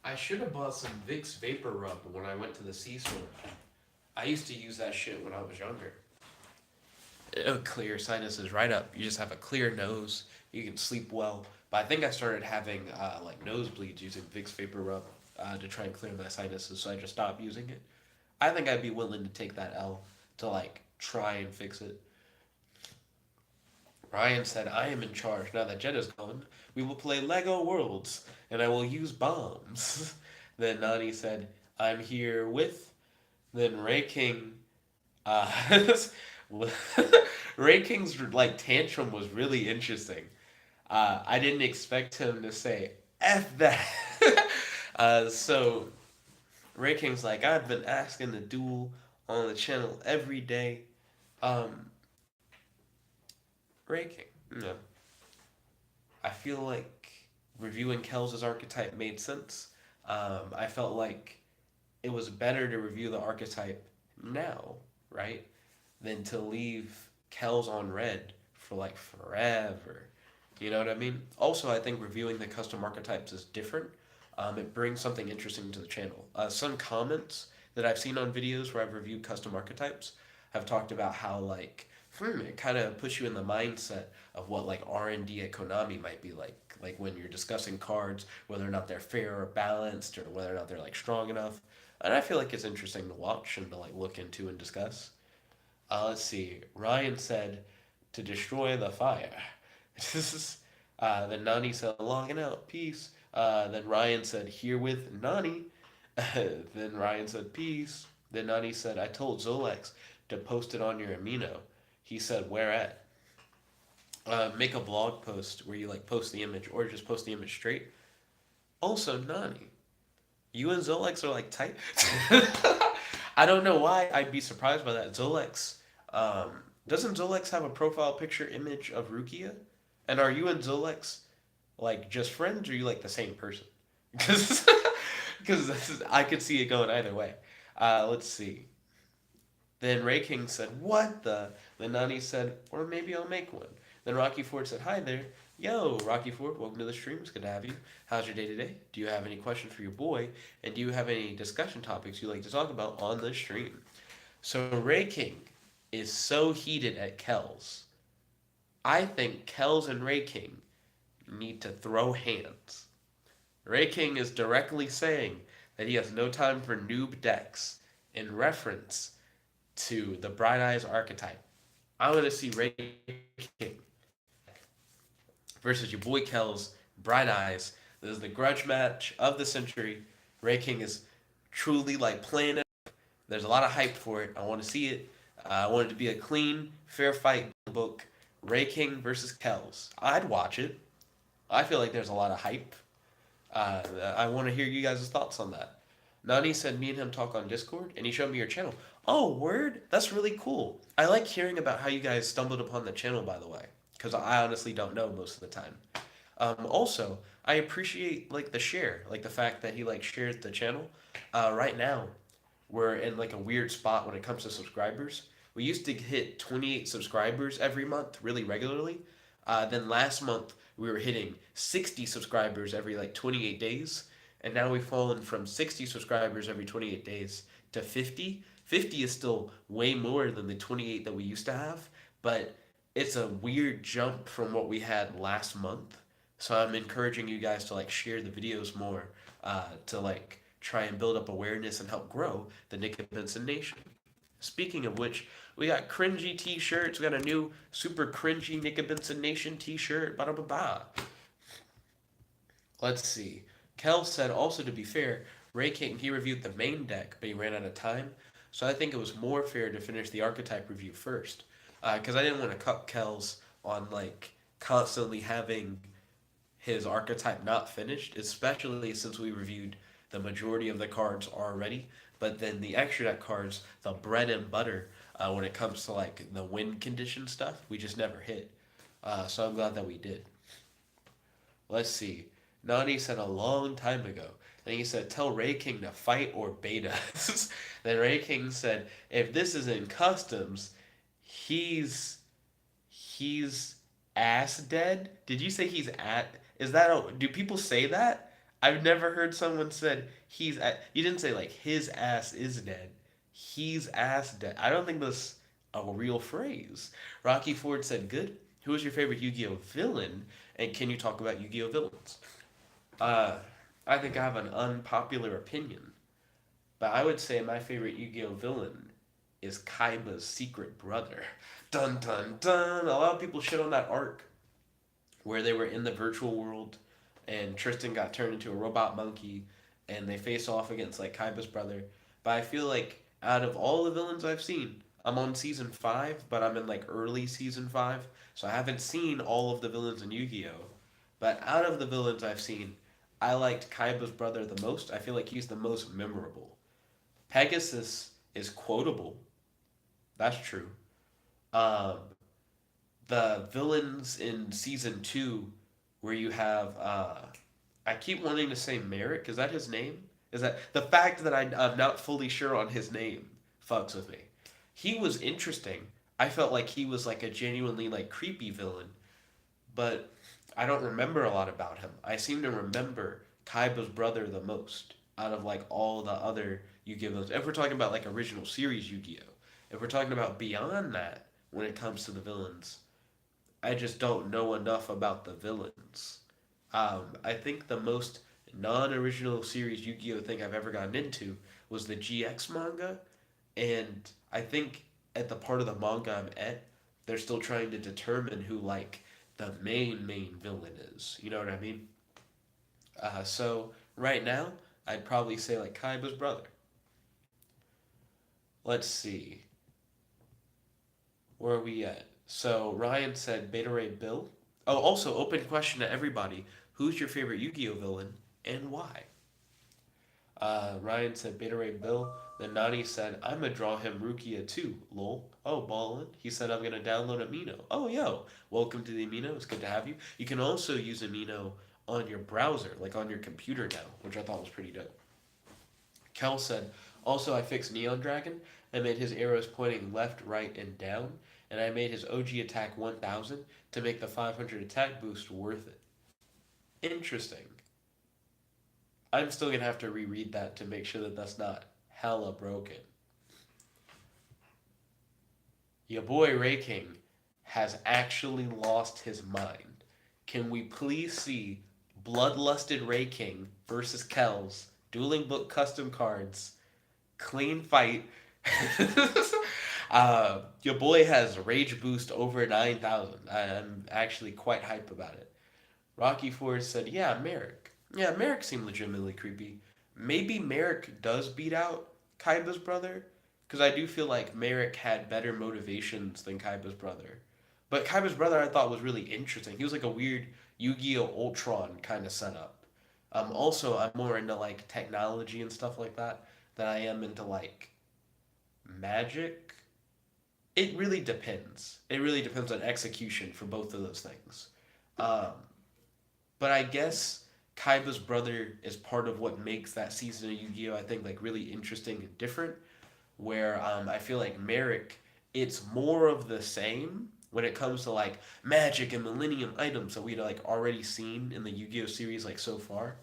I should have bought some Vicks Vapor Rub when I went to the C store. I used to use that shit when I was younger. It'll clear your sinuses right up. You just have a clear nose. You can sleep well. But I think I started having like nosebleeds using Vicks Vapor Rub to try and clear my sinuses, so I just stopped using it. I think I'd be willing to take that L to like try and fix it. Ryan said, I am in charge. Now that Jet is gone, we will play Lego Worlds, and I will use bombs. Then Nani said, I'm here with. Then Ray King. Uh, Ray King's like tantrum was really interesting. I didn't expect him to say "f that." So Ray King's like, I've been asking to duel on the channel every day. Um, Ray King, no. I feel like reviewing Kell's archetype made sense. I felt like it was better to review the archetype now, right, than to leave Kell's on red for like forever. You know what I mean? Also, I think reviewing the custom archetypes is different. It brings something interesting to the channel. Some comments that I've seen on videos where I've reviewed custom archetypes have talked about how like it kind of puts you in the mindset of what like R&D at Konami might be like when you're discussing cards, whether or not they're fair or balanced, or whether or not they're like strong enough. And I feel like it's interesting to watch and to like look into and discuss. Let's see. Ryan said to destroy the fire. Then Nani said logging out. Peace. Then Ryan said herewith Nani. Then Ryan said peace. Then Nani said I told Zolex to post it on your amino. He said where at? Make a blog post where you like post the image or just post the image straight. Also Nani, you and Zolex are like tight. I don't know why I'd be surprised by that. Zolex, doesn't Zolex have a profile picture image of Rukia? And are you and Zolex like just friends, or are you like the same person? Because I could see it going either way. Let's see. Then Ray King said, "What the?" Then Nani said, "Or maybe I'll make one." Then Rocky Ford said, "Hi there." Yo, Rocky Ford, welcome to the stream. It's good to have you. How's your day today? Do you have any questions for your boy? And do you have any discussion topics you'd like to talk about on the stream? So Ray King is so heated at Kells. I think Kells and Ray King need to throw hands. Ray King is directly saying that he has no time for noob decks in reference to the Bright Eyes archetype. I want to see Ray King versus your boy Kells, Bright Eyes. This is the grudge match of the century. Ray King is truly like playing it. There's a lot of hype for it. I want to see it. I want it to be a clean, fair fight book. Ray King versus Kells. I'd watch it. I feel like there's a lot of hype. I want to hear you guys' thoughts on that. Nani said me and him talk on Discord, and he showed me your channel. Oh, word? That's really cool. I like hearing about how you guys stumbled upon the channel, by the way, because I honestly don't know most of the time. Also, I appreciate like the share, like the fact that he like shared the channel. Right now, we're in like a weird spot when it comes to subscribers. We used to hit 28 subscribers every month, really regularly. Then last month we were hitting 60 subscribers every like 28 days, and now we've fallen from 60 subscribers every 28 days to 50. 50 is still way more than the 28 that we used to have, but it's a weird jump from what we had last month. So I'm encouraging you guys to like share the videos more, to like try and build up awareness and help grow the Nickabenson Nation. Speaking of which, we got cringy t-shirts. We got a new super cringy Nickabenson Nation t-shirt. Ba da ba ba. Let's see. Kell said also, to be fair, Ray King, he reviewed the main deck, but he ran out of time. So I think it was more fair to finish the archetype review first. Because I didn't want to cut Kell's on like constantly having his archetype not finished, especially since we reviewed the majority of the cards already. But then the extra deck cards, the bread and butter, when it comes to like the win condition stuff, we just never hit. So I'm glad that we did. Let's see. Nani said a long time ago. And he said, tell Ray King to fight or bait us. Then Ray King said, if this is in customs, he's he's ass dead. Did you say he's at? Is that a? Do people say that? I've never heard someone said he's at. You didn't say like his ass is dead. He's ass dead. I don't think that's a real phrase. Rocky Ford said, good. Who is your favorite Yu-Gi-Oh villain? And can you talk about Yu-Gi-Oh villains? Uh, I think I have an unpopular opinion, but I would say my favorite Yu-Gi-Oh villain is Kaiba's secret brother. Dun dun dun. A lot of people shit on that arc where they were in the virtual world and Tristan got turned into a robot monkey and they face off against like Kaiba's brother. But I feel like out of all the villains I've seen, I'm on season 5, but I'm in like early season 5, so I haven't seen all of the villains in Yu-Gi-Oh. But out of the villains I've seen, I liked Kaiba's brother the most. I feel like he's the most memorable. Pegasus is quotable. That's true. Um, the villains in season 2, where you have, I keep wanting to say Merrick. Is that his name? Is that the fact that I'm not fully sure on his name fucks with me. He was interesting. I felt like he was like a genuinely like creepy villain, but I don't remember a lot about him. I seem to remember Kaiba's brother the most out of like all the other Yu-Gi-Oh villains. If we're talking about like original series Yu-Gi-Oh, if we're talking about beyond that, when it comes to the villains, I just don't know enough about the villains. I think the most non-original series Yu-Gi-Oh thing I've ever gotten into was the GX manga, and I think at the part of the manga I'm at, they're still trying to determine who like the main villain is. You know what I mean? So right now, I'd probably say like Kaiba's brother. Let's see. Where are we at? So Ryan said Beta Ray Bill. Oh, also open question to everybody: who's your favorite Yu-Gi-Oh villain and why? Ryan said Beta Ray Bill. Then Nani said I'm gonna draw him Rukia too. Lol. Oh, ballin'. He said I'm gonna download Amino. Oh, yo, welcome to the Amino. It's good to have you. You can also use Amino on your browser, like on your computer now, which I thought was pretty dope. Kell said, also I fixed Neon Dragon. I made his arrows pointing left, right, and down, and I made his OG attack 1000 to make the 500 attack boost worth it. Interesting. I'm still gonna have to reread that to make sure that that's not hella broken. Your boy Ray King has actually lost his mind. Can we please see Bloodlusted Ray King versus Kells, Dueling Book custom cards, clean fight? Your boy has rage boost over 9,000. I'm actually quite hype about it. Rocky Ford said, yeah, Merrick. Yeah, Merrick seemed legitimately creepy. Maybe Merrick does beat out Kaiba's brother, because I do feel like Merrick had better motivations than Kaiba's brother. But Kaiba's brother I thought was really interesting. He was like a weird Yu-Gi-Oh! Ultron kind of setup. Also, I'm more into like technology and stuff like that than I am into like magic. It really depends. It really depends on execution for both of those things. Um, But I guess Kaiba's brother is part of what makes that season of Yu-Gi-Oh! I think like really interesting and different. Where I feel like Merrick, it's more of the same when it comes to like magic and Millennium items that we'd like already seen in the Yu-Gi-Oh series like so far,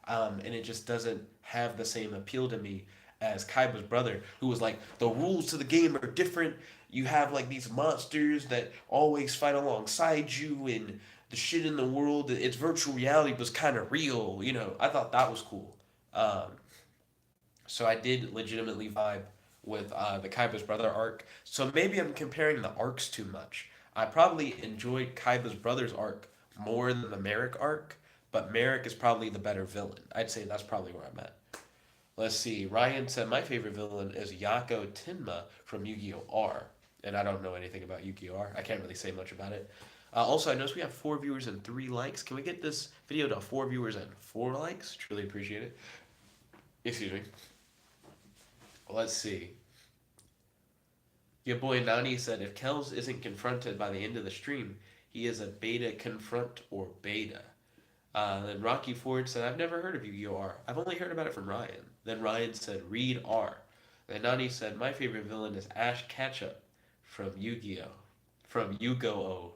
and it just doesn't have the same appeal to me as Kaiba's brother, who was like the rules to the game are different. You have like these monsters that always fight alongside you, and the shit in the world. It's virtual reality, but it's kind of real. You know, I thought that was cool. Um, so I did legitimately vibe with the Kaiba's brother arc. So maybe I'm comparing the arcs too much. I probably enjoyed Kaiba's brother's arc more than the Merrick arc, but Merrick is probably the better villain. I'd say that's probably where I'm at. Let's see. Ryan said my favorite villain is Yako Tenma from Yu-Gi-Oh! R. And I don't know anything about Yu-Gi-Oh! R. I can't really say much about it. Also, I noticed we have 4 viewers and 3 likes. Can we get this video to 4 viewers and 4 likes? Truly appreciate it. Excuse me. Let's see. Your boy Nani said if Kells isn't confronted by the end of the stream, he is a beta confront or beta. Then Rocky Ford said, I've never heard of Yu-Gi-Oh! R. I've only heard about it from Ryan. Then Ryan said, read R. Then Nani said, my favorite villain is Ash Ketchup from Yu-Gi-Oh! From Yu-Go-Oh!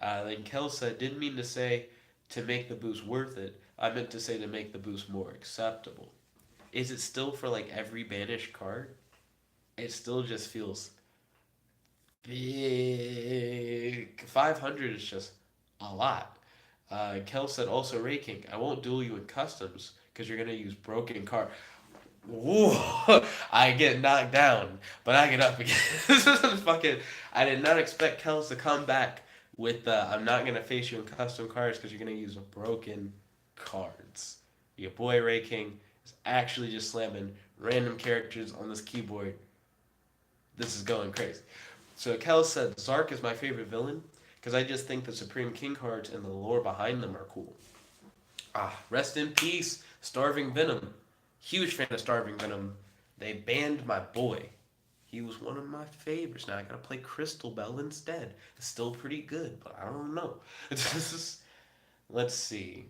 Then Kell said, didn't mean to say to make the boost worth it. I meant to say to make the boost more acceptable. Is it still for like every banished card? It still just feels big. 500 is just a lot. Kel said also raking. I won't duel you in customs because you're gonna use broken card. Whoa! I get knocked down, but I get up again. This is fucking. I did not expect Kels to come back with I'm not gonna face you in custom cards because you're gonna use broken cards. Your boy raking is actually just slamming random characters on this keyboard. This is going crazy. So Kel said Zark is my favorite villain because I just think the Supreme King cards and the lore behind them are cool. Rest in peace, Starving Venom. Huge fan of Starving Venom. They banned my boy. He was one of my favorites. Now I gotta play Crystal Bell instead. It's still pretty good, but I don't know. Let's see.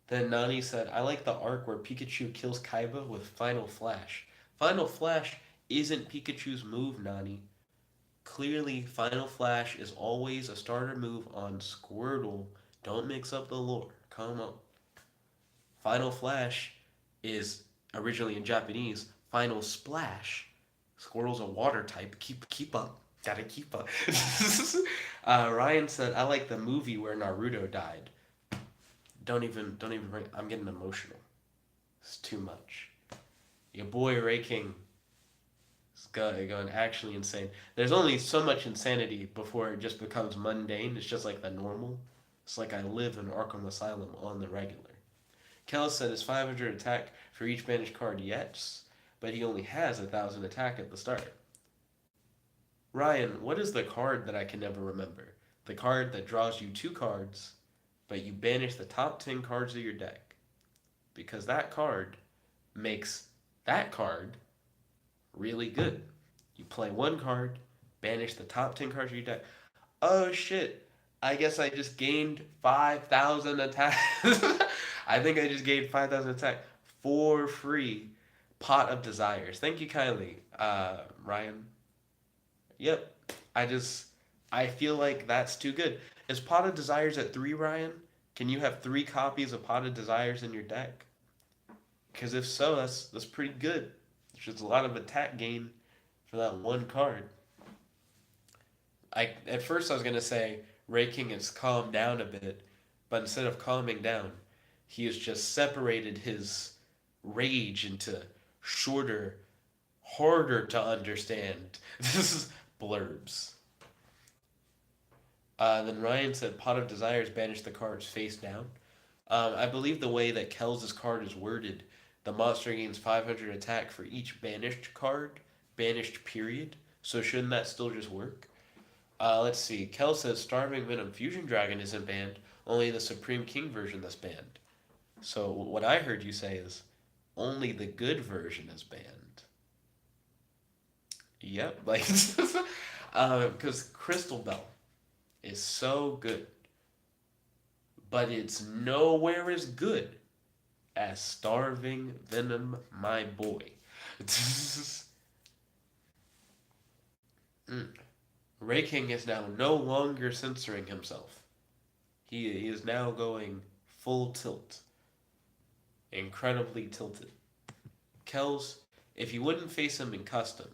Then Nani said, I like the arc where Pikachu kills Kaiba with Final Flash. Final Flash isn't Pikachu's move, Nani. Clearly, Final Flash is always a starter move on Squirtle. Don't mix up the lore. Come on. Final Flash is originally in Japanese Final Splash. Squirtle's a water type. Keep up. Gotta keep up. Ryan said, I like the movie where Naruto died. Don't even bring. I'm getting emotional. It's too much. Your boy Ray King is going actually insane. There's only so much insanity before it just becomes mundane. It's just like the normal. It's like I live in Arkham Asylum on the regular. Kell said his 500 attack for each banished card, yes, but he only has 1,000 attack at the start. Ryan, what is the card that I can never remember? The card that draws you 2 cards, but you banish the top 10 cards of your deck. Because that card makes that card really good. You play 1 card, banish the top 10 cards of your deck. Oh shit, I guess I just gained 5,000 attack. I think I just gained 5,000 attack for free. Pot of Desires. Thank you kindly, Ryan. Yep. I feel like that's too good. Is Pot of Desires at 3, Ryan? Can you have 3 copies of Pot of Desires in your deck? Because if so, that's pretty good. There's just a lot of attack gain for that 1 card. At first I was gonna say Ray King has calmed down a bit, but instead of calming down, he has just separated his rage into shorter, harder to understand blurbs. Then Ryan said Pot of Desires banish the cards face down. I believe the way that Kell's card is worded, the monster gains 500 attack for each banished card, banished period. So shouldn't that still just work? Let's see. Kell says Starving Venom Fusion Dragon isn't banned, only the Supreme King version that's banned. So what I heard you say is only the good version is banned. Yep, like because Crystal Bell is so good, but it's nowhere as good as starving Venom, my boy. Mm. Ray King is now no longer censoring himself. He is now going full tilt, incredibly tilted. Kells, if you wouldn't face him in custom,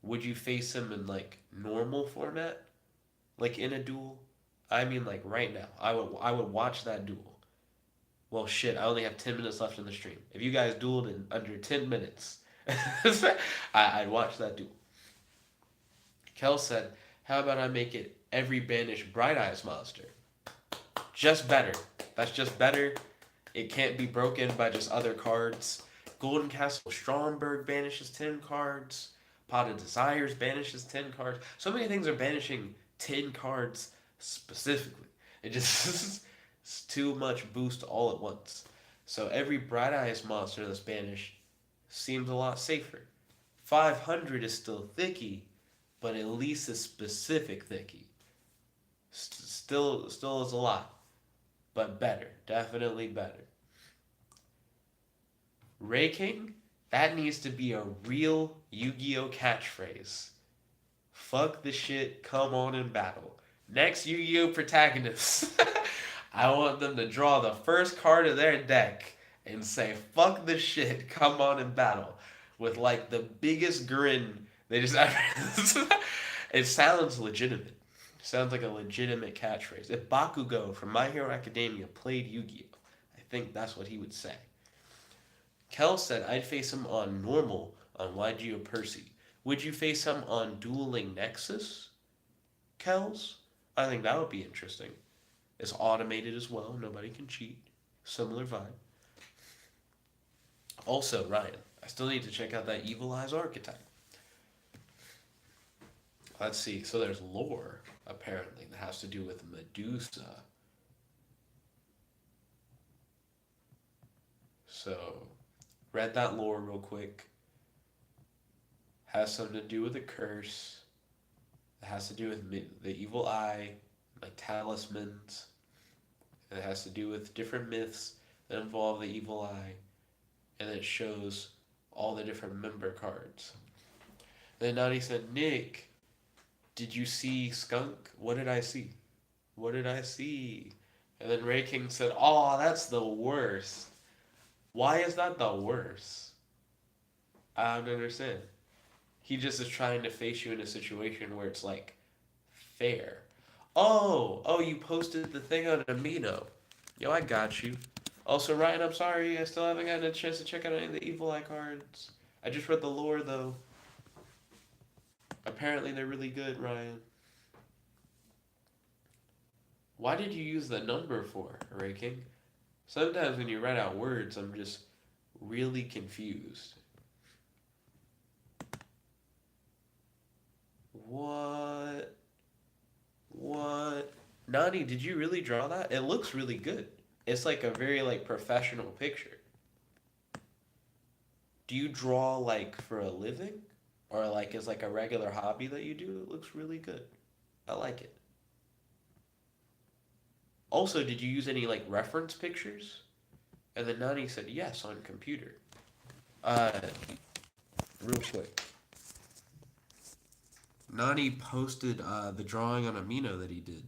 would you face him in like normal format, like in a duel? I mean, like right now, I would watch that duel. Well, shit, I only have 10 minutes left in the stream. If you guys dueled in under 10 minutes, I'd watch that duel. Kel said, "How about I make it every banished Bright Eyes monster? Just better. That's just better. It can't be broken by just other cards. Golden Castle Stromberg banishes 10 cards. Pot of Desires banishes 10 cards. So many things are banishing 10 cards specifically. It just it's too much boost all at once. So every Bright Eyes monster that's banished seems a lot safer. 500 is still thicky, but at least it's specific thicky. Still is a lot, but better. Definitely better. Ray King, that needs to be a real Yu-Gi-Oh catchphrase. Fuck the shit, come on and battle. Next Yu-Gi-Oh protagonist. I want them to draw the first card of their deck and say, fuck the shit, come on and battle. With like the biggest grin they just ever. It sounds legitimate. It sounds like a legitimate catchphrase. If Bakugo from My Hero Academia played Yu-Gi-Oh, I think that's what he would say. Kell said I'd face him on normal on YGO Percy. Would you face him on Dueling Nexus? Kells? I think that would be interesting. It's automated as well. Nobody can cheat. Similar vibe. Also, Ryan, I still need to check out that Evil Eyes archetype. Let's see. So there's lore, apparently, that has to do with Medusa. So, read that lore real quick. Has something to do with a curse. It has to do with the evil eye, like talismans. It has to do with different myths that involve the evil eye. And it shows all the different member cards. Then Nani said, Nick, did you see Skunk? What did I see? What did I see? And then Ray King said, oh, that's the worst. Why is that the worst? I don't understand. He just is trying to face you in a situation where it's like fair. Oh, you posted the thing on Amino. Yo, I got you. Also, Ryan, I'm sorry, I still haven't gotten a chance to check out any of the Evil Eye cards. I just read the lore, though. Apparently, they're really good, Ryan. Why did you use the number for, Ray King? Sometimes when you write out words, I'm just really confused. What? Nani, did you really draw that? It looks really good. It's like a very like professional picture. Do you draw like for a living? Or like is like a regular hobby that you do? It looks really good. I like it. Also, did you use any like reference pictures? And then Nani said yes on computer. Uh, Real quick. Nani posted the drawing on Amino that he did.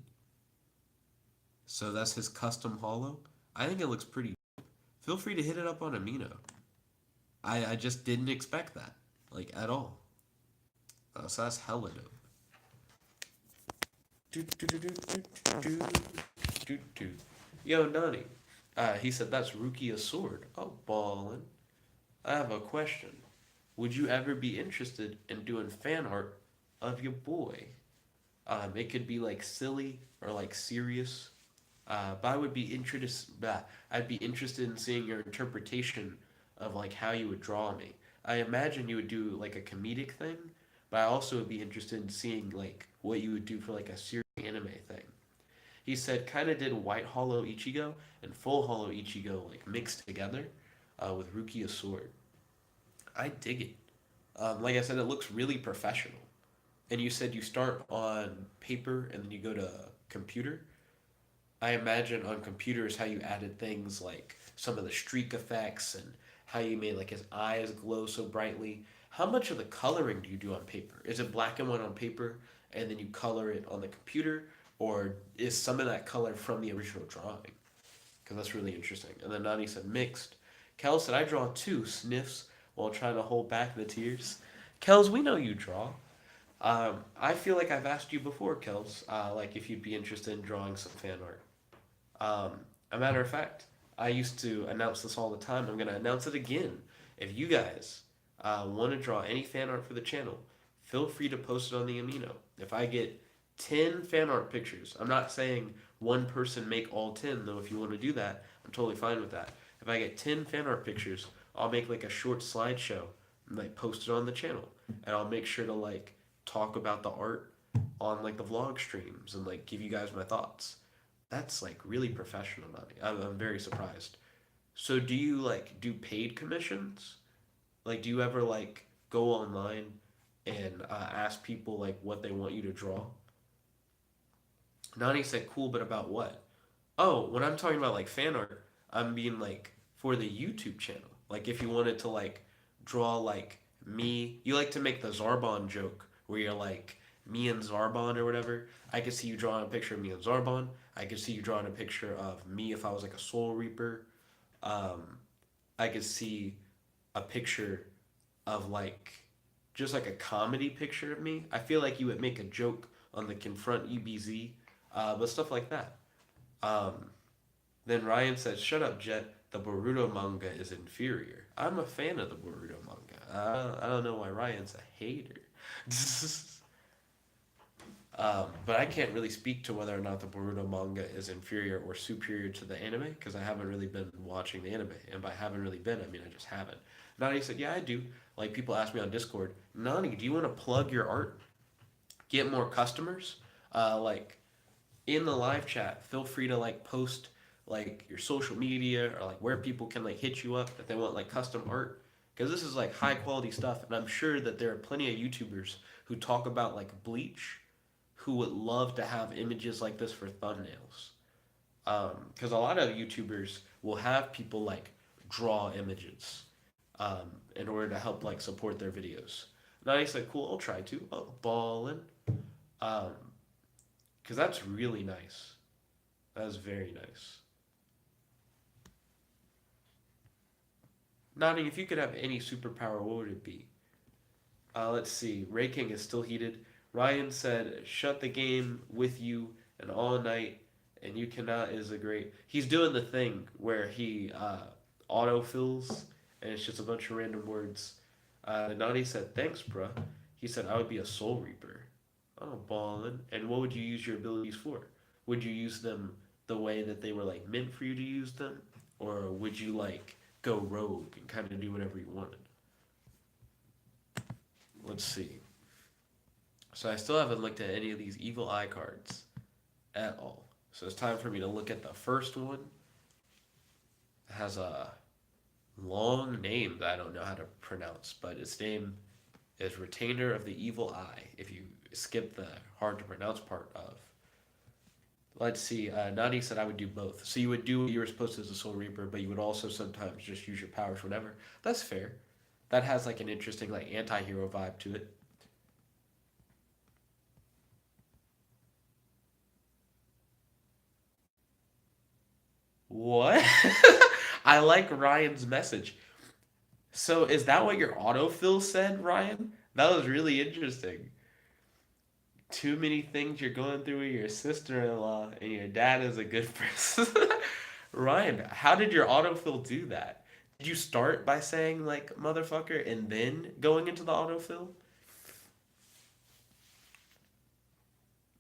So that's his custom holo. I think it looks pretty dope. Feel free to hit it up on Amino. I just didn't expect that. Like, at all. So that's hella dope. Yo, Nani. He said that's Rukia's sword. Oh, ballin'. I have a question. Would you ever be interested in doing fan art of your boy? It could be like silly or like serious. But I would be interested. I'd be interested in seeing your interpretation of like how you would draw me. I imagine you would do like a comedic thing, but I also would be interested in seeing like what you would do for like a serious anime thing. He said kind of did white hollow Ichigo and full hollow Ichigo like mixed together with Rukia's sword. I dig it. Like I said, it looks really professional. And you said you start on paper and then you go to computer. I imagine on computers how you added things like some of the streak effects and how you made like his eyes glow so brightly. How much of the coloring do you do on paper? Is it black and white on paper and then you color it on the computer, or is some of that color from the original drawing? Because that's really interesting. And then Nani said mixed. Kel said I draw too, sniffs while trying to hold back the tears. Kels, we know you draw. I feel like I've asked you before, Kels, like if you'd be interested in drawing some fan art. A matter of fact, I used to announce this all the time. I'm going to announce it again. If you guys want to draw any fan art for the channel, feel free to post it on the Amino. If I get 10 fan art pictures, I'm not saying one person make all 10, though. If you want to do that, I'm totally fine with that. If I get 10 fan art pictures, I'll make like a short slideshow and like post it on the channel. And I'll make sure to like talk about the art on like the vlog streams and like give you guys my thoughts. That's like really professional, Nani. I'm very surprised. So do you like do paid commissions? Like do you ever like go online and ask people like what they want you to draw? Nani said cool, but about what? Oh, when I'm talking about like fan art, I'm being like for the YouTube channel. Like if you wanted to like draw like me, you like to make the Zarbon joke where you're like me and Zarbon or whatever. I could see you drawing a picture of me and Zarbon. I could see you drawing a picture of me if I was like a Soul Reaper. Um, I could see a picture of like just like a comedy picture of me. I feel like you would make a joke on the confront EBZ, but stuff like that. Um, then Ryan says, "Shut up, Jet. The Boruto manga is inferior." I'm a fan of the Boruto manga. I don't know why Ryan's a hater. But I can't really speak to whether or not the Boruto manga is inferior or superior to the anime because I haven't really been watching the anime. And by haven't really been, I mean I just haven't. Nani said, "Yeah, I do." Like people ask me on Discord, "Nani, do you want to plug your art? Get more customers?" Like in the live chat, feel free to like post like your social media or like where people can like hit you up if they want like custom art, because this is like high quality stuff and I'm sure that there are plenty of YouTubers who talk about like bleach who would love to have images like this for thumbnails, because a lot of YouTubers will have people like draw images in order to help like support their videos. And I said cool, I'll try to. Oh, ballin'. um because that's really nice. That's very nice. Nani, if you could have any superpower, what would it be? Let's see. Ray King is still heated. Ryan said, "Shut the game with you and all night, and you cannot" is a great. He's doing the thing where he autofills, and it's just a bunch of random words. Nani said, "Thanks, bruh." He said, "I would be a Soul Reaper." Oh, ballin'. And what would you use your abilities for? Would you use them the way that they were like meant for you to use them, or would you like go rogue and kind of do whatever you wanted? Let's see. So I still haven't looked at any of these evil eye cards at all. So it's time for me to look at the first one. It has a long name that I don't know how to pronounce, but its name is Retainer of the Evil Eye. If you skip the hard to pronounce part of. Let's see. Nani said I would do both. So you would do what you were supposed to as a Soul Reaper, but you would also sometimes just use your powers whenever. That's fair. That has like an interesting like anti-hero vibe to it. What? I like Ryan's message. So is that what your autofill said, Ryan? That was really interesting. Too many things you're going through with your sister-in-law, and your dad is a good person. Ryan, how did your autofill do that? Did you start by saying like motherfucker and then going into the autofill?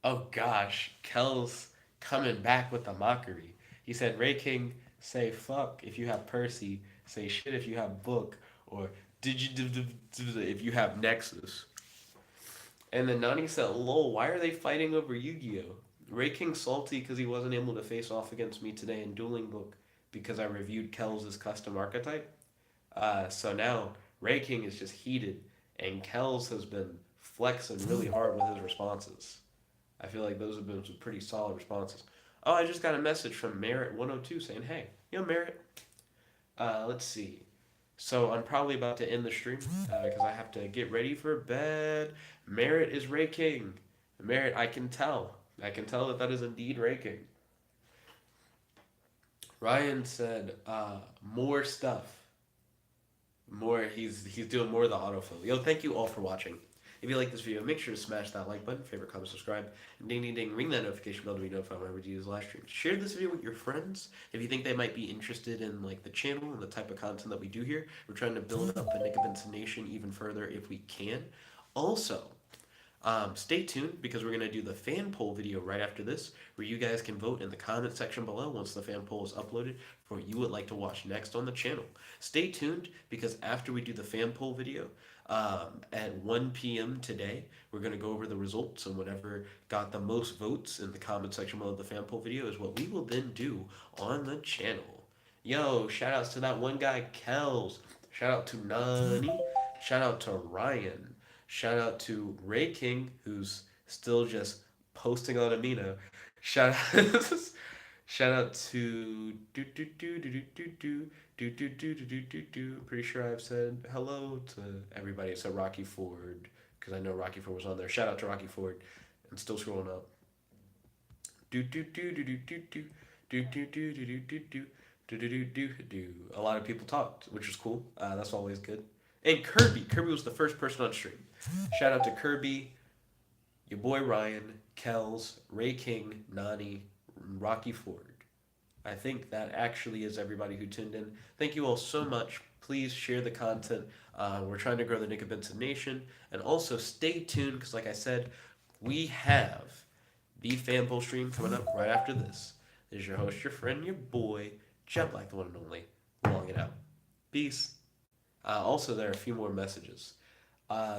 Oh gosh, Kell's coming back with the mockery. He said, Ray King, say fuck if you have Percy, say shit if you have Book, or did you if you have Nexus. And then Nani said, lol, why are they fighting over Yu-Gi-Oh? Ray King salty because he wasn't able to face off against me today in Dueling Book because I reviewed Kell's custom archetype. So now Ray King is just heated, and Kells has been flexing really hard with his responses. I feel like those have been some pretty solid responses. Oh, I just got a message from Merritt102 saying, hey, yo, Merritt. Let's see. So I'm probably about to end the stream because I have to get ready for bed. Merritt is raking. Merritt, I can tell. I can tell that that is indeed raking. Ryan said, more stuff. More, he's doing more of the autofill. Yo, thank you all for watching. If you like this video, make sure to smash that like button, favorite, comment, subscribe, and ding ding ding, ring that notification bell to be notified whenever you use live stream. Share this video with your friends if you think they might be interested in like the channel and the type of content that we do here. We're trying to build up the Nickabenson Nation even further if we can. Also, stay tuned because we're going to do the fan poll video right after this, where you guys can vote in the comment section below once the fan poll is uploaded for what you would like to watch next on the channel. Stay tuned because after we do the fan poll video at 1 p.m. today, we're going to go over the results, and whatever got the most votes in the comment section below the fan poll video is what we will then do on the channel. Yo, shout outs to that one guy, Kells. Shout out to Nani. Shout out to Ryan. Shout out to Ray King, who's still just posting on Amino. Shout out, shout out to do do do do do do do do do do do do do. Pretty sure I've said hello to everybody except Rocky Ford because I know Rocky Ford was on there. Shout out to Rocky Ford, and still scrolling up. Do do do do do do do do do do do do do do. Do. A lot of people talked, which was cool. That's always good. And Kirby. Kirby was the first person on stream. Shout out to Kirby, your boy Ryan, Kells, Ray King, Nani, Rocky Ford. I think that actually is everybody who tuned in. Thank you all so much. Please share the content. We're trying to grow the Nickabenson Nation. And also stay tuned because, like I said, we have the fan poll stream coming up right after this. This is your host, your friend, your boy, Jet Black, the one and only. Long it out. Peace. Also, there are a few more messages.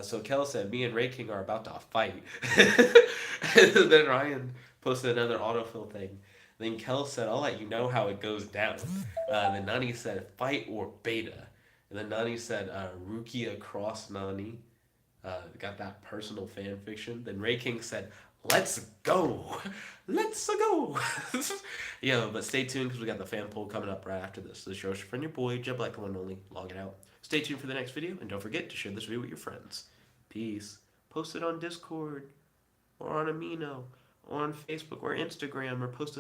So Kell said, me and Ray King are about to fight. And then Ryan posted another autofill thing. Then Kell said, I'll let you know how it goes down. Then Nani said, fight or beta. And then Nani said, Rukia cross Nani. Got that personal fan fiction. Then Ray King said, let's go. Let's go. Yo, but stay tuned because we got the fan poll coming up right after this. This is your friend, your boy, Jet Black, the one and only. Log it out. Stay tuned for the next video, and don't forget to share this video with your friends. Peace. Post it on Discord, or on Amino, or on Facebook, or Instagram, or post it